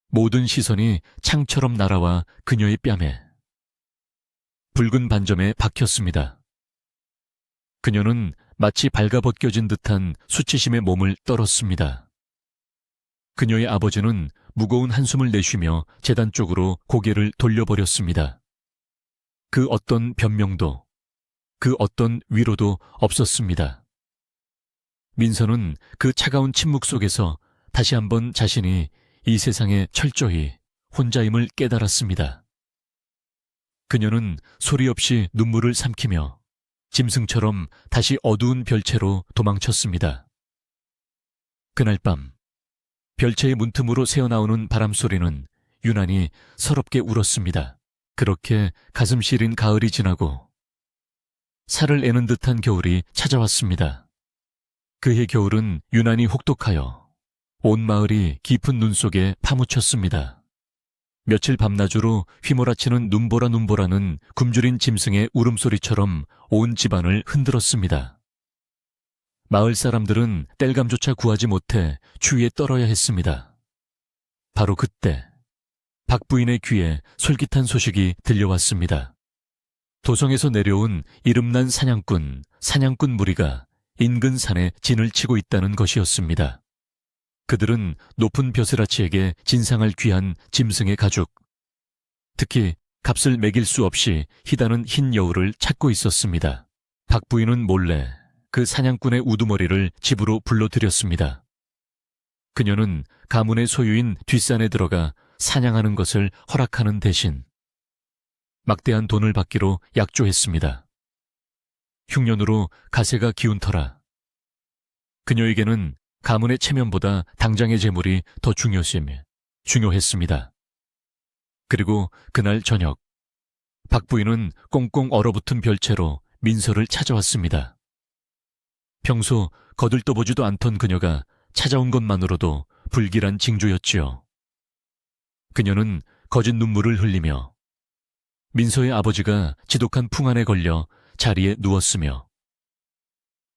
모든 시선이 창처럼 날아와 그녀의 뺨에 붉은 반점에 박혔습니다. 그녀는 마치 발가벗겨진 듯한 수치심의 몸을 떨었습니다. 그녀의 아버지는 무거운 한숨을 내쉬며 제단 쪽으로 고개를 돌려버렸습니다. 그 어떤 변명도, 그 어떤 위로도 없었습니다. 민서는 그 차가운 침묵 속에서 다시 한번 자신이 이 세상에 철저히 혼자임을 깨달았습니다. 그녀는 소리 없이 눈물을 삼키며 짐승처럼 다시 어두운 별채로 도망쳤습니다. 그날 밤 별채의 문틈으로 새어나오는 바람소리는 유난히 서럽게 울었습니다. 그렇게 가슴 시린 가을이 지나고 살을 애는 듯한 겨울이 찾아왔습니다. 그해 겨울은 유난히 혹독하여 온 마을이 깊은 눈 속에 파묻혔습니다. 며칠 밤낮으로 휘몰아치는 눈보라는 굶주린 짐승의 울음소리처럼 온 집안을 흔들었습니다. 마을 사람들은 땔감조차 구하지 못해 추위에 떨어야 했습니다. 바로 그때 박 부인의 귀에 솔깃한 소식이 들려왔습니다. 도성에서 내려온 이름난 사냥꾼 무리가 인근 산에 진을 치고 있다는 것이었습니다. 그들은 높은 벼슬아치에게 진상할 귀한 짐승의 가죽, 특히 값을 매길 수 없이 희다는 흰 여우를 찾고 있었습니다. 박 부인은 몰래 그 사냥꾼의 우두머리를 집으로 불러들였습니다. 그녀는 가문의 소유인 뒷산에 들어가 사냥하는 것을 허락하는 대신 막대한 돈을 받기로 약조했습니다. 흉년으로 가세가 기운 터라 그녀에게는 가문의 체면보다 당장의 재물이 더 중요했습니다. 그리고 그날 저녁 박 부인은 꽁꽁 얼어붙은 별채로 민서를 찾아왔습니다. 평소 거들떠보지도 않던 그녀가 찾아온 것만으로도 불길한 징조였지요. 그녀는 거진 눈물을 흘리며 민서의 아버지가 지독한 풍안에 걸려 자리에 누웠으며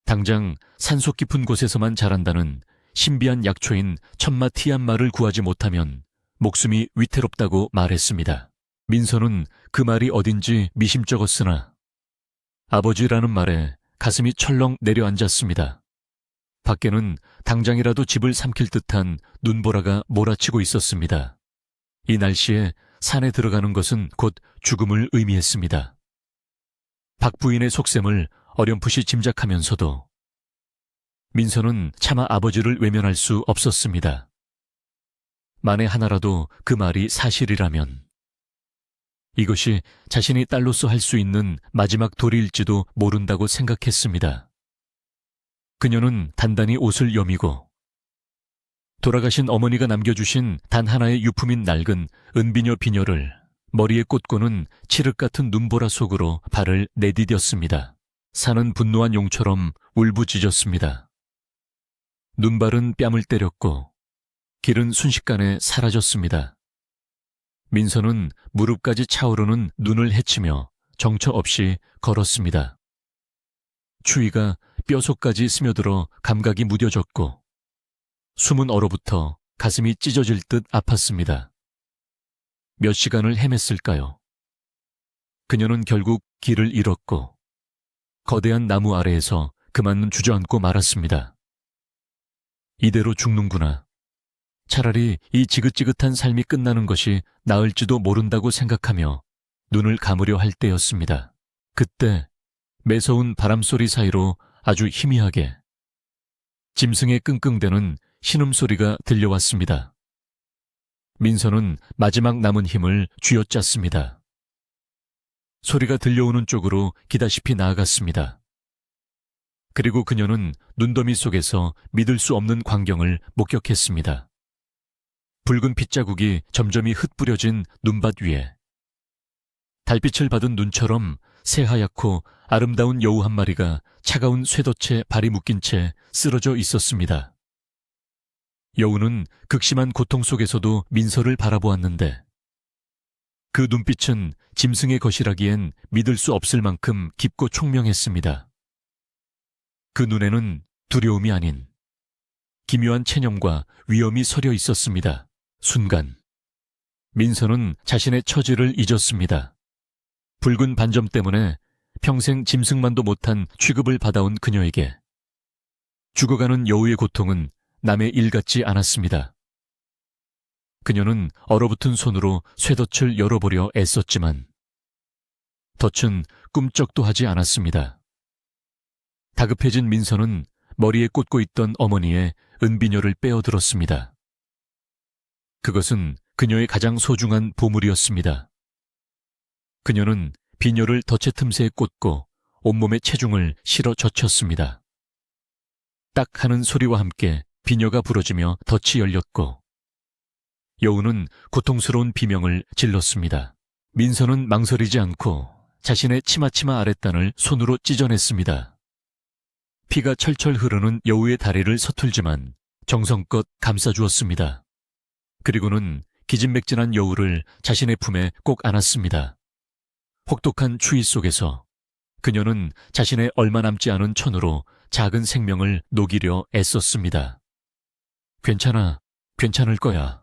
당장 산속 깊은 곳에서만 자란다는 신비한 약초인 천마 티안마를 구하지 못하면 목숨이 위태롭다고 말했습니다. 민서는 그 말이 어딘지 미심쩍었으나 아버지라는 말에 가슴이 철렁 내려앉았습니다. 밖에는 당장이라도 집을 삼킬 듯한 눈보라가 몰아치고 있었습니다. 이 날씨에 산에 들어가는 것은 곧 죽음을 의미했습니다. 박 부인의 속셈을 어렴풋이 짐작하면서도 민서는 차마 아버지를 외면할 수 없었습니다. 만에 하나라도 그 말이 사실이라면 이것이 자신이 딸로서 할 수 있는 마지막 도리일지도 모른다고 생각했습니다. 그녀는 단단히 옷을 여미고 돌아가신 어머니가 남겨주신 단 하나의 유품인 낡은 은비녀 비녀를 머리에 꽂고는 칠흑 같은 눈보라 속으로 발을 내디뎠습니다. 산은 분노한 용처럼 울부짖었습니다. 눈발은 뺨을 때렸고 길은 순식간에 사라졌습니다. 민서는 무릎까지 차오르는 눈을 헤치며 정처 없이 걸었습니다. 추위가 뼈속까지 스며들어 감각이 무뎌졌고 숨은 얼어붙어 가슴이 찢어질 듯 아팠습니다. 몇 시간을 헤맸을까요? 그녀는 결국 길을 잃었고 거대한 나무 아래에서 그만 주저앉고 말았습니다. 이대로 죽는구나. 차라리 이 지긋지긋한 삶이 끝나는 것이 나을지도 모른다고 생각하며 눈을 감으려 할 때였습니다. 그때 매서운 바람소리 사이로 아주 희미하게 짐승의 끙끙대는 신음소리가 들려왔습니다. 민서는 마지막 남은 힘을 쥐어짰습니다. 소리가 들려오는 쪽으로 기다시피 나아갔습니다. 그리고 그녀는 눈더미 속에서 믿을 수 없는 광경을 목격했습니다. 붉은 핏자국이 점점이 흩뿌려진 눈밭 위에 달빛을 받은 눈처럼 새하얗고 아름다운 여우 한 마리가 차가운 쇠덫에 발이 묶인 채 쓰러져 있었습니다. 여우는 극심한 고통 속에서도 민서를 바라보았는데 그 눈빛은 짐승의 것이라기엔 믿을 수 없을 만큼 깊고 총명했습니다. 그 눈에는 두려움이 아닌 기묘한 체념과 위험이 서려 있었습니다. 순간 민서는 자신의 처지를 잊었습니다. 붉은 반점 때문에 평생 짐승만도 못한 취급을 받아온 그녀에게 죽어가는 여우의 고통은 남의 일 같지 않았습니다. 그녀는 얼어붙은 손으로 쇠덫을 열어보려 애썼지만 덫은 꿈쩍도 하지 않았습니다. 다급해진 민서는 머리에 꽂고 있던 어머니의 은비녀를 빼어들었습니다. 그것은 그녀의 가장 소중한 보물이었습니다. 그녀는 비녀를 덫의 틈새에 꽂고 온몸의 체중을 실어 젖혔습니다. 딱 하는 소리와 함께 비녀가 부러지며 덫이 열렸고 여우는 고통스러운 비명을 질렀습니다. 민서는 망설이지 않고 자신의 치마치마 아랫단을 손으로 찢어냈습니다. 피가 철철 흐르는 여우의 다리를 서툴지만 정성껏 감싸주었습니다. 그리고는 기진맥진한 여우를 자신의 품에 꼭 안았습니다. 혹독한 추위 속에서 그녀는 자신의 얼마 남지 않은 천으로 작은 생명을 녹이려 애썼습니다. 괜찮아, 괜찮을 거야.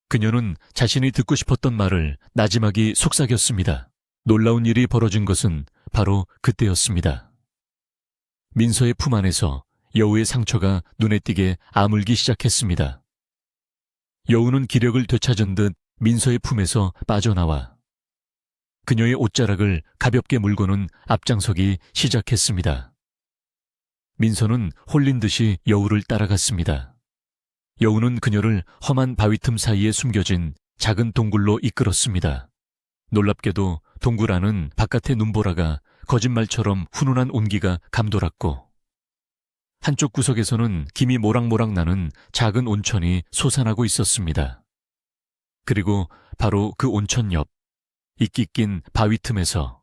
그녀는 자신이 듣고 싶었던 말을 나지막이 속삭였습니다. 놀라운 일이 벌어진 것은 바로 그때였습니다. 민서의 품 안에서 여우의 상처가 눈에 띄게 아물기 시작했습니다. 여우는 기력을 되찾은 듯 민서의 품에서 빠져나와 그녀의 옷자락을 가볍게 물고는 앞장서기 시작했습니다. 민서는 홀린 듯이 여우를 따라갔습니다. 여우는 그녀를 험한 바위 틈 사이에 숨겨진 작은 동굴로 이끌었습니다. 놀랍게도 동굴 안은 바깥의 눈보라가 거짓말처럼 훈훈한 온기가 감돌았고 한쪽 구석에서는 김이 모락모락 나는 작은 온천이 솟아나고 있었습니다. 그리고 바로 그 온천 옆 이끼 낀 바위 틈에서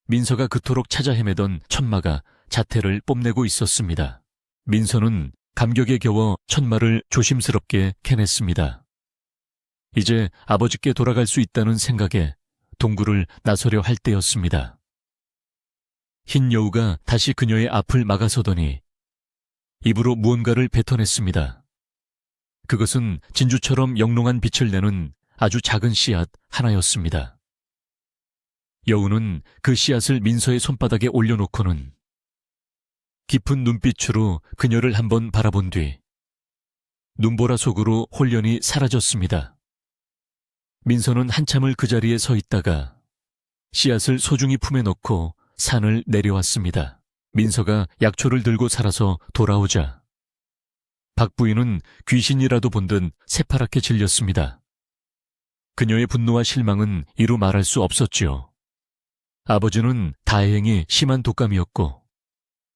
민서가 그토록 찾아 헤매던 천마가 자태를 뽐내고 있었습니다. 민서는 감격에 겨워 천마를 조심스럽게 캐냈습니다. 이제 아버지께 돌아갈 수 있다는 생각에 동굴을 나서려 할 때였습니다. 흰 여우가 다시 그녀의 앞을 막아서더니 입으로 무언가를 뱉어냈습니다. 그것은 진주처럼 영롱한 빛을 내는 아주 작은 씨앗 하나였습니다. 여우는 그 씨앗을 민서의 손바닥에 올려놓고는 깊은 눈빛으로 그녀를 한번 바라본 뒤 눈보라 속으로 홀연히 사라졌습니다. 민서는 한참을 그 자리에 서 있다가 씨앗을 소중히 품에 넣고 산을 내려왔습니다. 민서가 약초를 들고 살아서 돌아오자 박 부인은 귀신이라도 본 듯 새파랗게 질렸습니다. 그녀의 분노와 실망은 이루 말할 수 없었지요. 아버지는 다행히 심한 독감이었고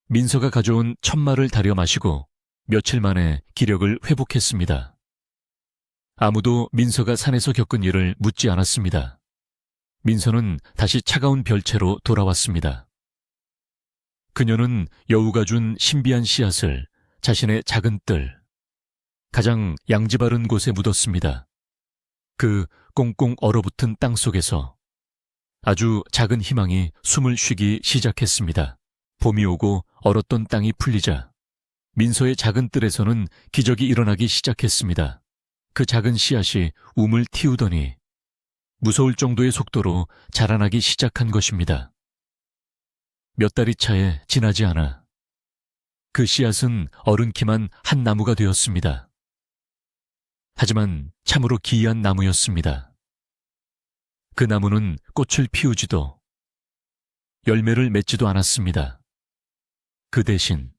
민서가 가져온 천마를 다려 마시고 며칠 만에 기력을 회복했습니다. 아무도 민서가 산에서 겪은 일을 묻지 않았습니다. 민서는 다시 차가운 별채로 돌아왔습니다. 그녀는 여우가 준 신비한 씨앗을 자신의 작은 뜰, 가장 양지 바른 곳에 묻었습니다. 그 꽁꽁 얼어붙은 땅 속에서 아주 작은 희망이 숨을 쉬기 시작했습니다. 봄이 오고 얼었던 땅이 풀리자 민서의 작은 뜰에서는 기적이 일어나기 시작했습니다. 그 작은 씨앗이 움을 틔우더니 무서울 정도의 속도로 자라나기 시작한 것입니다. 몇 달이 차에 지나지 않아 그 씨앗은 어른 키만 한 나무가 되었습니다. 하지만 참으로 기이한 나무였습니다. 그 나무는 꽃을 피우지도 열매를 맺지도 않았습니다. 그 대신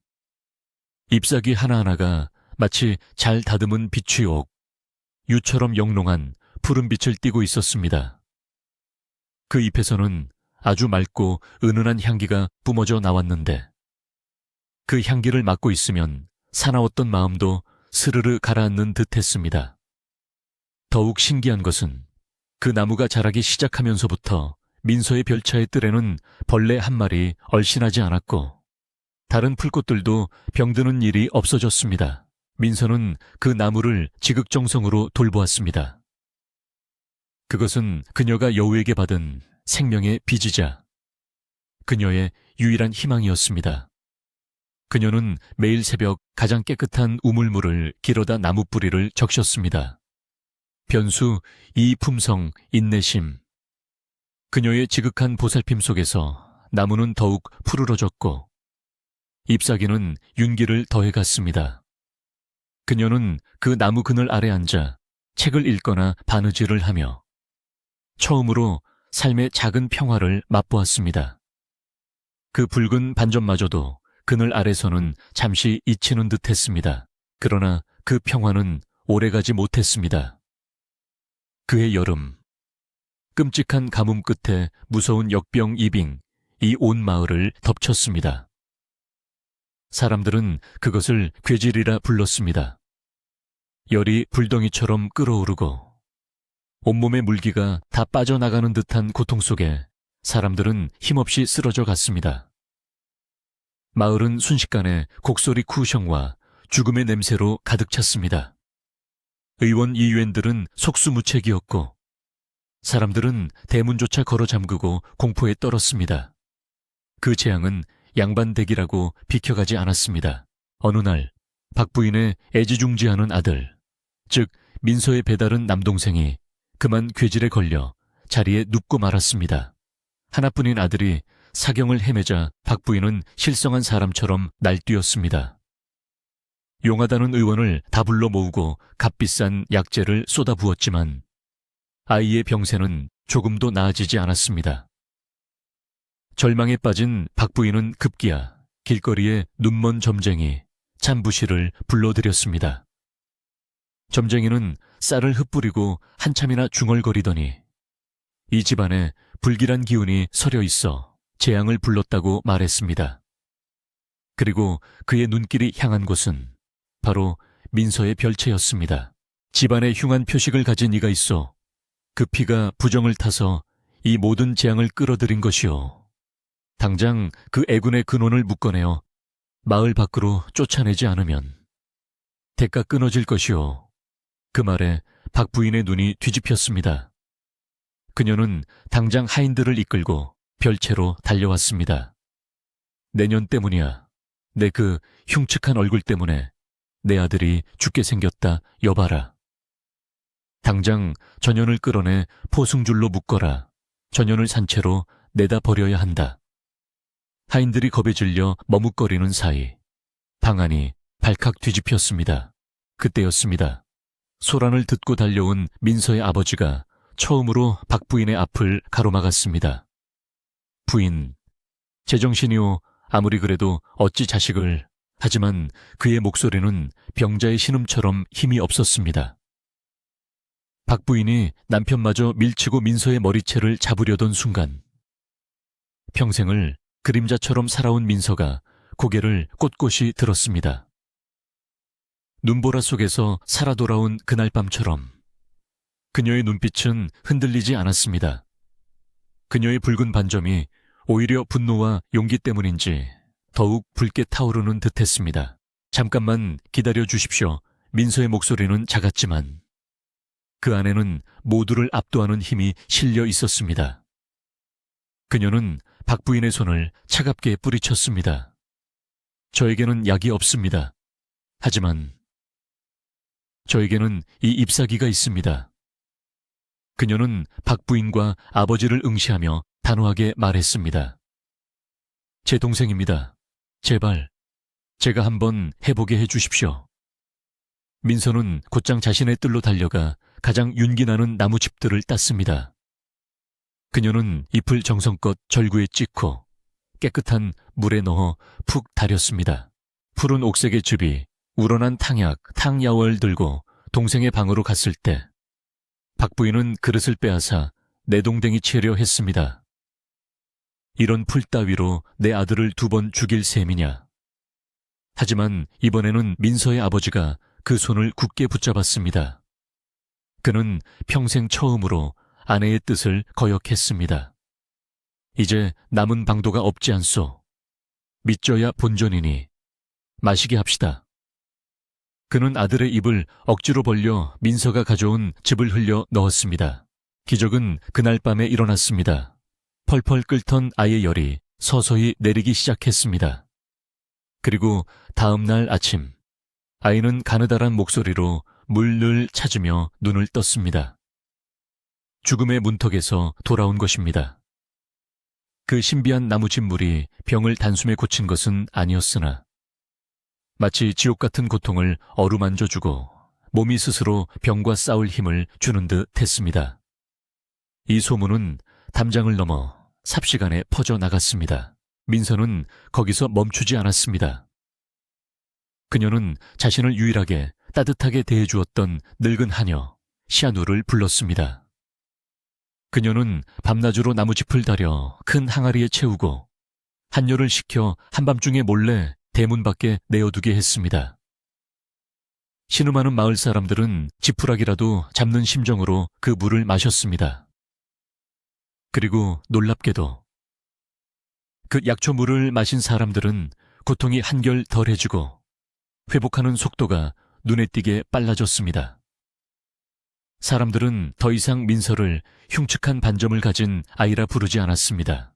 잎사귀 하나하나가 마치 잘 다듬은 비취옥, 유처럼 영롱한 푸른 빛을 띠고 있었습니다. 그 잎에서는 아주 맑고 은은한 향기가 뿜어져 나왔는데 그 향기를 맡고 있으면 사나웠던 마음도 스르르 가라앉는 듯했습니다. 더욱 신기한 것은 그 나무가 자라기 시작하면서부터 민서의 별차의 뜰에는 벌레 한 마리 얼씬하지 않았고 다른 풀꽃들도 병드는 일이 없어졌습니다. 민서는 그 나무를 지극정성으로 돌보았습니다. 그것은 그녀가 여우에게 받은 생명의 빚이자 그녀의 유일한 희망이었습니다. 그녀는 매일 새벽 가장 깨끗한 우물물을 길어다 나무 뿌리를 적셨습니다. 변수, 이품성, 인내심. 그녀의 지극한 보살핌 속에서 나무는 더욱 푸르러졌고 잎사귀는 윤기를 더해갔습니다. 그녀는 그 나무 그늘 아래 앉아 책을 읽거나 바느질을 하며 처음으로 삶의 작은 평화를 맛보았습니다. 그 붉은 반점마저도 그늘 아래서는 잠시 잊히는 듯했습니다. 그러나 그 평화는 오래가지 못했습니다. 그해 여름, 끔찍한 가뭄 끝에 무서운 역병 이빙, 이 온 마을을 덮쳤습니다. 사람들은 그것을 괴질이라 불렀습니다. 열이 불덩이처럼 끓어오르고 온몸의 물기가 다 빠져나가는 듯한 고통 속에 사람들은 힘없이 쓰러져 갔습니다. 마을은 순식간에 곡소리 쿠셩과 죽음의 냄새로 가득 찼습니다. 의원 이유엔들은 속수무책이었고 사람들은 대문조차 걸어 잠그고 공포에 떨었습니다. 그 재앙은 양반댁이라고 비켜가지 않았습니다. 어느 날 박 부인의 애지중지하는 아들, 즉 민서의 배다른 남동생이 그만 괴질에 걸려 자리에 눕고 말았습니다. 하나뿐인 아들이 사경을 헤매자 박 부인은 실성한 사람처럼 날뛰었습니다. 용하다는 의원을 다 불러 모으고 값비싼 약재를 쏟아부었지만 아이의 병세는 조금도 나아지지 않았습니다. 절망에 빠진 박 부인은 급기야 길거리에 눈먼 점쟁이 참부시를 불러들였습니다. 점쟁이는 쌀을 흩뿌리고 한참이나 중얼거리더니 이 집안에 불길한 기운이 서려 있어 재앙을 불렀다고 말했습니다. 그리고 그의 눈길이 향한 곳은 바로 민서의 별채였습니다. 집안에 흉한 표식을 가진 이가 있어 그 피가 부정을 타서 이 모든 재앙을 끌어들인 것이오. 당장 그 애군의 근원을 묶어내어 마을 밖으로 쫓아내지 않으면 대가 끊어질 것이오. 그 말에 박 부인의 눈이 뒤집혔습니다. 그녀는 당장 하인들을 이끌고 별채로 달려왔습니다. 내년 때문이야. 내 그 흉측한 얼굴 때문에 내 아들이 죽게 생겼다 여봐라. 당장 전현을 끌어내 포승줄로 묶어라. 전현을 산채로 내다 버려야 한다. 하인들이 겁에 질려 머뭇거리는 사이 방안이 발칵 뒤집혔습니다. 그때였습니다. 소란을 듣고 달려온 민서의 아버지가 처음으로 박 부인의 앞을 가로막았습니다. 부인, 제정신이오. 아무리 그래도 어찌 자식을. 하지만 그의 목소리는 병자의 신음처럼 힘이 없었습니다. 박 부인이 남편마저 밀치고 민서의 머리채를 잡으려던 순간 평생을 그림자처럼 살아온 민서가 고개를 꼿꼿이 들었습니다. 눈보라 속에서 살아 돌아온 그날 밤처럼 그녀의 눈빛은 흔들리지 않았습니다. 그녀의 붉은 반점이 오히려 분노와 용기 때문인지 더욱 붉게 타오르는 듯했습니다. 잠깐만 기다려 주십시오. 민서의 목소리는 작았지만 그 안에는 모두를 압도하는 힘이 실려 있었습니다. 그녀는 박 부인의 손을 차갑게 뿌리쳤습니다. 저에게는 약이 없습니다. 하지만 저에게는 이 잎사귀가 있습니다. 그녀는 박 부인과 아버지를 응시하며 단호하게 말했습니다. 제 동생입니다. 제발 제가 한번 해보게 해주십시오. 민서는 곧장 자신의 뜰로 달려가 가장 윤기나는 나무칩들을 땄습니다. 그녀는 잎을 정성껏 절구에 찍고 깨끗한 물에 넣어 푹 달였습니다. 푸른 옥색의 즙이 우러난 탕약, 탕야월 들고 동생의 방으로 갔을 때 박 부인은 그릇을 빼앗아 내동댕이 채려 했습니다. 이런 풀 따위로 내 아들을 2번 죽일 셈이냐. 하지만 이번에는 민서의 아버지가 그 손을 굳게 붙잡았습니다. 그는 평생 처음으로 아내의 뜻을 거역했습니다. 이제 남은 방도가 없지 않소. 믿져야 본전이니 마시게 합시다. 그는 아들의 입을 억지로 벌려 민서가 가져온 즙을 흘려 넣었습니다. 기적은 그날 밤에 일어났습니다. 펄펄 끓던 아이의 열이 서서히 내리기 시작했습니다. 그리고 다음 날 아침 아이는 가느다란 목소리로 물을 찾으며 눈을 떴습니다. 죽음의 문턱에서 돌아온 것입니다. 그 신비한 나무집물이 병을 단숨에 고친 것은 아니었으나 마치 지옥 같은 고통을 어루만져주고 몸이 스스로 병과 싸울 힘을 주는 듯 했습니다. 이 소문은 담장을 넘어 삽시간에 퍼져나갔습니다. 민서는 거기서 멈추지 않았습니다. 그녀는 자신을 유일하게 따뜻하게 대해주었던 늙은 하녀 시아누를 불렀습니다. 그녀는 밤낮으로 나무짚을 다려 큰 항아리에 채우고 한여를 시켜 한밤중에 몰래 대문 밖에 내어두게 했습니다. 신음하는 마을 사람들은 지푸라기라도 잡는 심정으로 그 물을 마셨습니다. 그리고 놀랍게도 그 약초물을 마신 사람들은 고통이 한결 덜해지고 회복하는 속도가 눈에 띄게 빨라졌습니다. 사람들은 더 이상 민서를 흉측한 반점을 가진 아이라 부르지 않았습니다.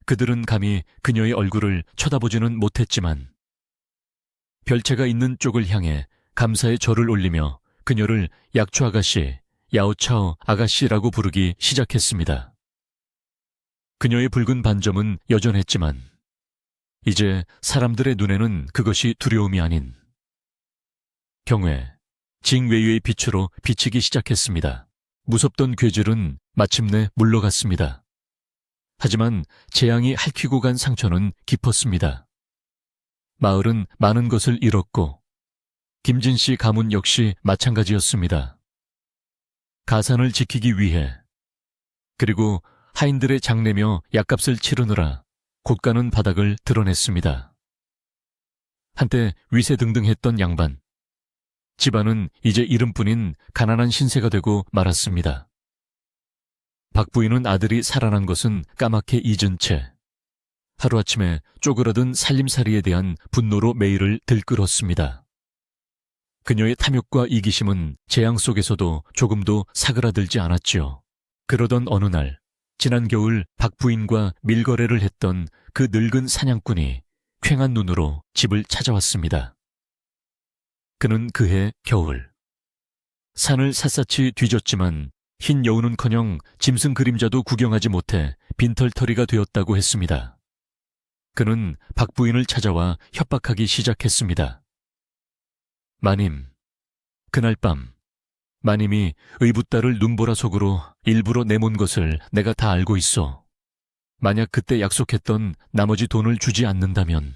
그들은 감히 그녀의 얼굴을 쳐다보지는 못했지만 별채가 있는 쪽을 향해 감사의 절을 올리며 그녀를 약초 아가씨, 야오차오 아가씨라고 부르기 시작했습니다. 그녀의 붉은 반점은 여전했지만 이제 사람들의 눈에는 그것이 두려움이 아닌 경외, 징외유의 빛으로 비치기 시작했습니다. 무섭던 괴질은 마침내 물러갔습니다. 하지만 재앙이 핥히고 간 상처는 깊었습니다. 마을은 많은 것을 잃었고 김진 씨 가문 역시 마찬가지였습니다. 가산을 지키기 위해 그리고 하인들의 장례며 약값을 치르느라 곳가는 바닥을 드러냈습니다. 한때 위세등등했던 양반. 집안은 이제 이름뿐인 가난한 신세가 되고 말았습니다. 박 부인은 아들이 살아난 것은 까맣게 잊은 채 하루아침에 쪼그라든 살림살이에 대한 분노로 매일을 들끓었습니다. 그녀의 탐욕과 이기심은 재앙 속에서도 조금도 사그라들지 않았지요. 그러던 어느 날 지난 겨울 박 부인과 밀거래를 했던 그 늙은 사냥꾼이 퀭한 눈으로 집을 찾아왔습니다. 그는 그해 겨울 산을 샅샅이 뒤졌지만 흰 여우는커녕 짐승 그림자도 구경하지 못해 빈털터리가 되었다고 했습니다. 그는 박 부인을 찾아와 협박하기 시작했습니다. 마님, 그날 밤 마님이 의붓딸을 눈보라 속으로 일부러 내몬 것을 내가 다 알고 있어. 만약 그때 약속했던 나머지 돈을 주지 않는다면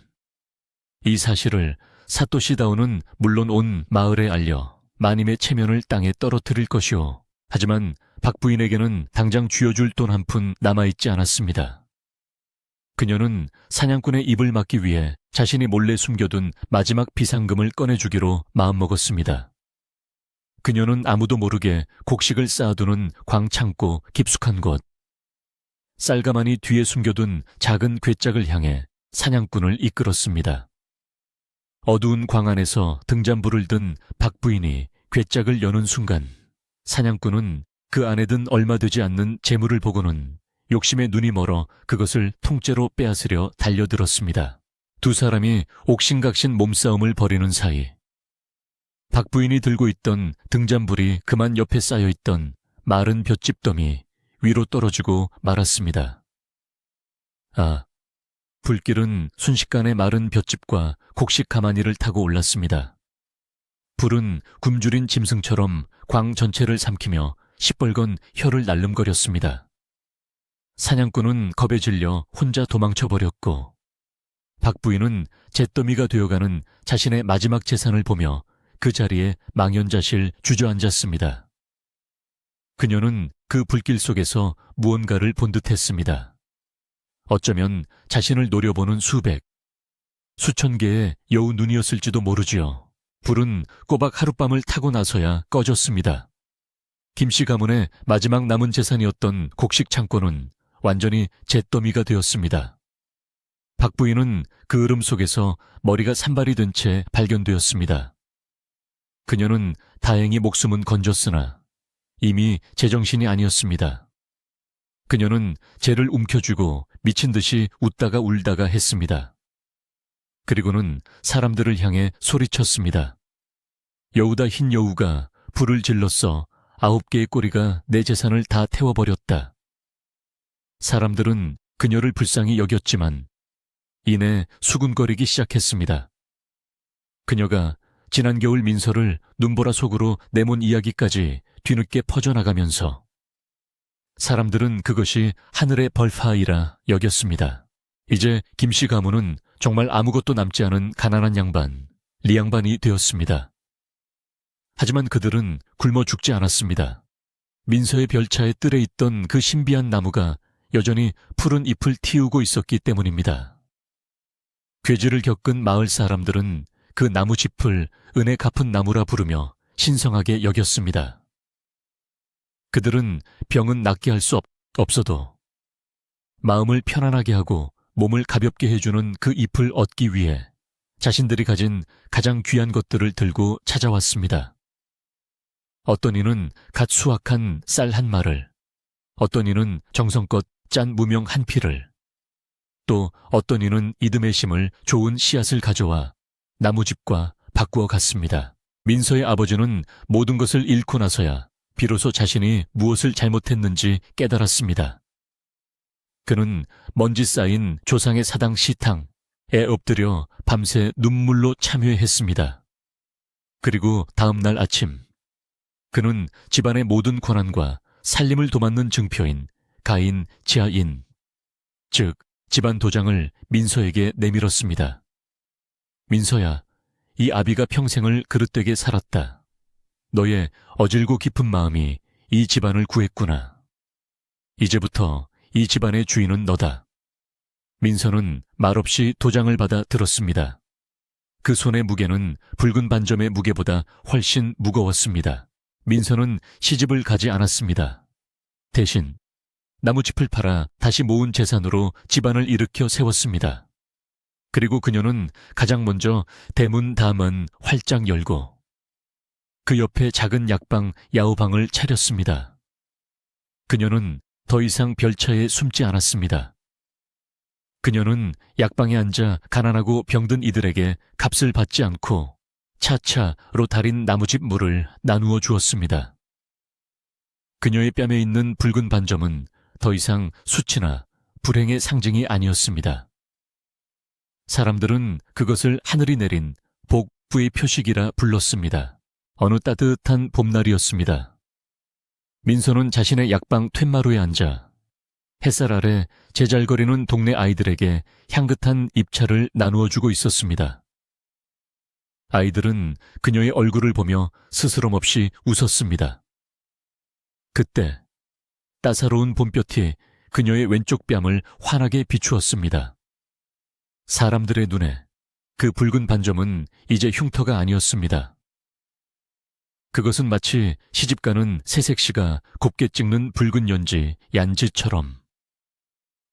이 사실을 사토시다오는 물론 온 마을에 알려 마님의 체면을 땅에 떨어뜨릴 것이오. 하지만 박 부인에게는 당장 쥐어줄 돈 한 푼 남아있지 않았습니다. 그녀는 사냥꾼의 입을 막기 위해 자신이 몰래 숨겨둔 마지막 비상금을 꺼내주기로 마음먹었습니다. 그녀는 아무도 모르게 곡식을 쌓아두는 광창고 깊숙한 곳, 쌀가마니 뒤에 숨겨둔 작은 궤짝을 향해 사냥꾼을 이끌었습니다. 어두운 광 안에서 등잔불을 든 박 부인이 궤짝을 여는 순간 사냥꾼은 그 안에 든 얼마 되지 않는 재물을 보고는 욕심에 눈이 멀어 그것을 통째로 빼앗으려 달려들었습니다. 두 사람이 옥신각신 몸싸움을 벌이는 사이 박 부인이 들고 있던 등잔불이 그만 옆에 쌓여있던 마른 볏짚더미 위로 떨어지고 말았습니다. 아, 불길은 순식간에 마른 볏짚과 곡식 가마니를 타고 올랐습니다. 불은 굶주린 짐승처럼 광 전체를 삼키며 시뻘건 혀를 날름거렸습니다. 사냥꾼은 겁에 질려 혼자 도망쳐버렸고 박 부인은 잿더미가 되어가는 자신의 마지막 재산을 보며 그 자리에 망연자실 주저앉았습니다. 그녀는 그 불길 속에서 무언가를 본 듯했습니다. 어쩌면 자신을 노려보는 수천 개의 여우 눈이었을지도 모르지요. 불은 꼬박 하룻밤을 타고 나서야 꺼졌습니다. 김씨 가문의 마지막 남은 재산이었던 곡식 창고는 완전히 잿더미가 되었습니다. 박 부인은 그 으름 속에서 머리가 산발이 된 채 발견되었습니다. 그녀는 다행히 목숨은 건졌으나 이미 제정신이 아니었습니다. 그녀는 재를 움켜쥐고 미친 듯이 웃다가 울다가 했습니다. 그리고는 사람들을 향해 소리쳤습니다. 여우다 흰 여우가 불을 질렀어 9개의 꼬리가 내 재산을 다 태워버렸다. 사람들은 그녀를 불쌍히 여겼지만 이내 수군거리기 시작했습니다. 그녀가 지난 겨울 민서를 눈보라 속으로 내몬 이야기까지 뒤늦게 퍼져나가면서 사람들은 그것이 하늘의 벌파이라 여겼습니다. 이제 김씨 가문은 정말 아무것도 남지 않은 가난한 양반, 리양반이 되었습니다. 하지만 그들은 굶어 죽지 않았습니다. 민서의 별차에 뜰에 있던 그 신비한 나무가 여전히 푸른 잎을 틔우고 있었기 때문입니다. 괴지를 겪은 마을 사람들은 그 나무짚을 은혜 갚은 나무라 부르며 신성하게 여겼습니다. 그들은 병은 낫게 할 수 없어도 마음을 편안하게 하고 몸을 가볍게 해주는 그 잎을 얻기 위해 자신들이 가진 가장 귀한 것들을 들고 찾아왔습니다. 어떤 이는 갓 수확한 쌀 한 마를, 어떤 이는 정성껏 짠 무명 한 피를, 또 어떤 이는 이듬해 심을 좋은 씨앗을 가져와 나무집과 바꾸어 갔습니다. 민서의 아버지는 모든 것을 잃고 나서야 비로소 자신이 무엇을 잘못했는지 깨달았습니다. 그는 먼지 쌓인 조상의 사당 시탕에 엎드려 밤새 눈물로 참회했습니다. 그리고 다음 날 아침 그는 집안의 모든 권한과 살림을 도맡는 증표인 가인 지하인, 즉 집안 도장을 민서에게 내밀었습니다. 민서야, 이 아비가 평생을 그릇되게 살았다. 너의 어질고 깊은 마음이 이 집안을 구했구나. 이제부터 이 집안의 주인은 너다. 민서는 말없이 도장을 받아 들었습니다. 그 손의 무게는 붉은 반점의 무게보다 훨씬 무거웠습니다. 민서는 시집을 가지 않았습니다. 대신 나무짚을 팔아 다시 모은 재산으로 집안을 일으켜 세웠습니다. 그리고 그녀는 가장 먼저 대문 다만 활짝 열고 그 옆에 작은 약방 야호방을 차렸습니다. 그녀는 더 이상 별차에 숨지 않았습니다. 그녀는 약방에 앉아 가난하고 병든 이들에게 값을 받지 않고 차차로 달인 나무집 물을 나누어 주었습니다. 그녀의 뺨에 있는 붉은 반점은 더 이상 수치나 불행의 상징이 아니었습니다. 사람들은 그것을 하늘이 내린 복부의 표식이라 불렀습니다. 어느 따뜻한 봄날이었습니다. 민서는 자신의 약방 툇마루에 앉아 햇살 아래 제잘거리는 동네 아이들에게 향긋한 입차를 나누어 주고 있었습니다. 아이들은 그녀의 얼굴을 보며 스스럼 없이 웃었습니다. 그때 따사로운 봄볕이 그녀의 왼쪽 뺨을 환하게 비추었습니다. 사람들의 눈에 그 붉은 반점은 이제 흉터가 아니었습니다. 그것은 마치 시집가는 새색시가 곱게 찍는 붉은 연지 얀지처럼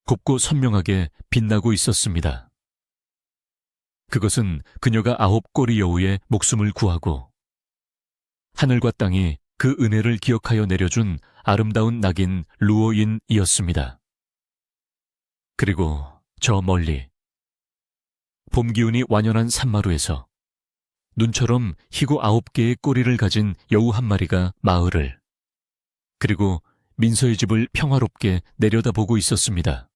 곱고 선명하게 빛나고 있었습니다. 그것은 그녀가 9꼬리 여우의 목숨을 구하고 하늘과 땅이 그 은혜를 기억하여 내려준 아름다운 낙인 루오인이었습니다. 그리고 저 멀리 봄 기운이 완연한 산마루에서 눈처럼 희고 9개의 꼬리를 가진 여우 한 마리가 마을을 그리고 민서의 집을 평화롭게 내려다보고 있었습니다.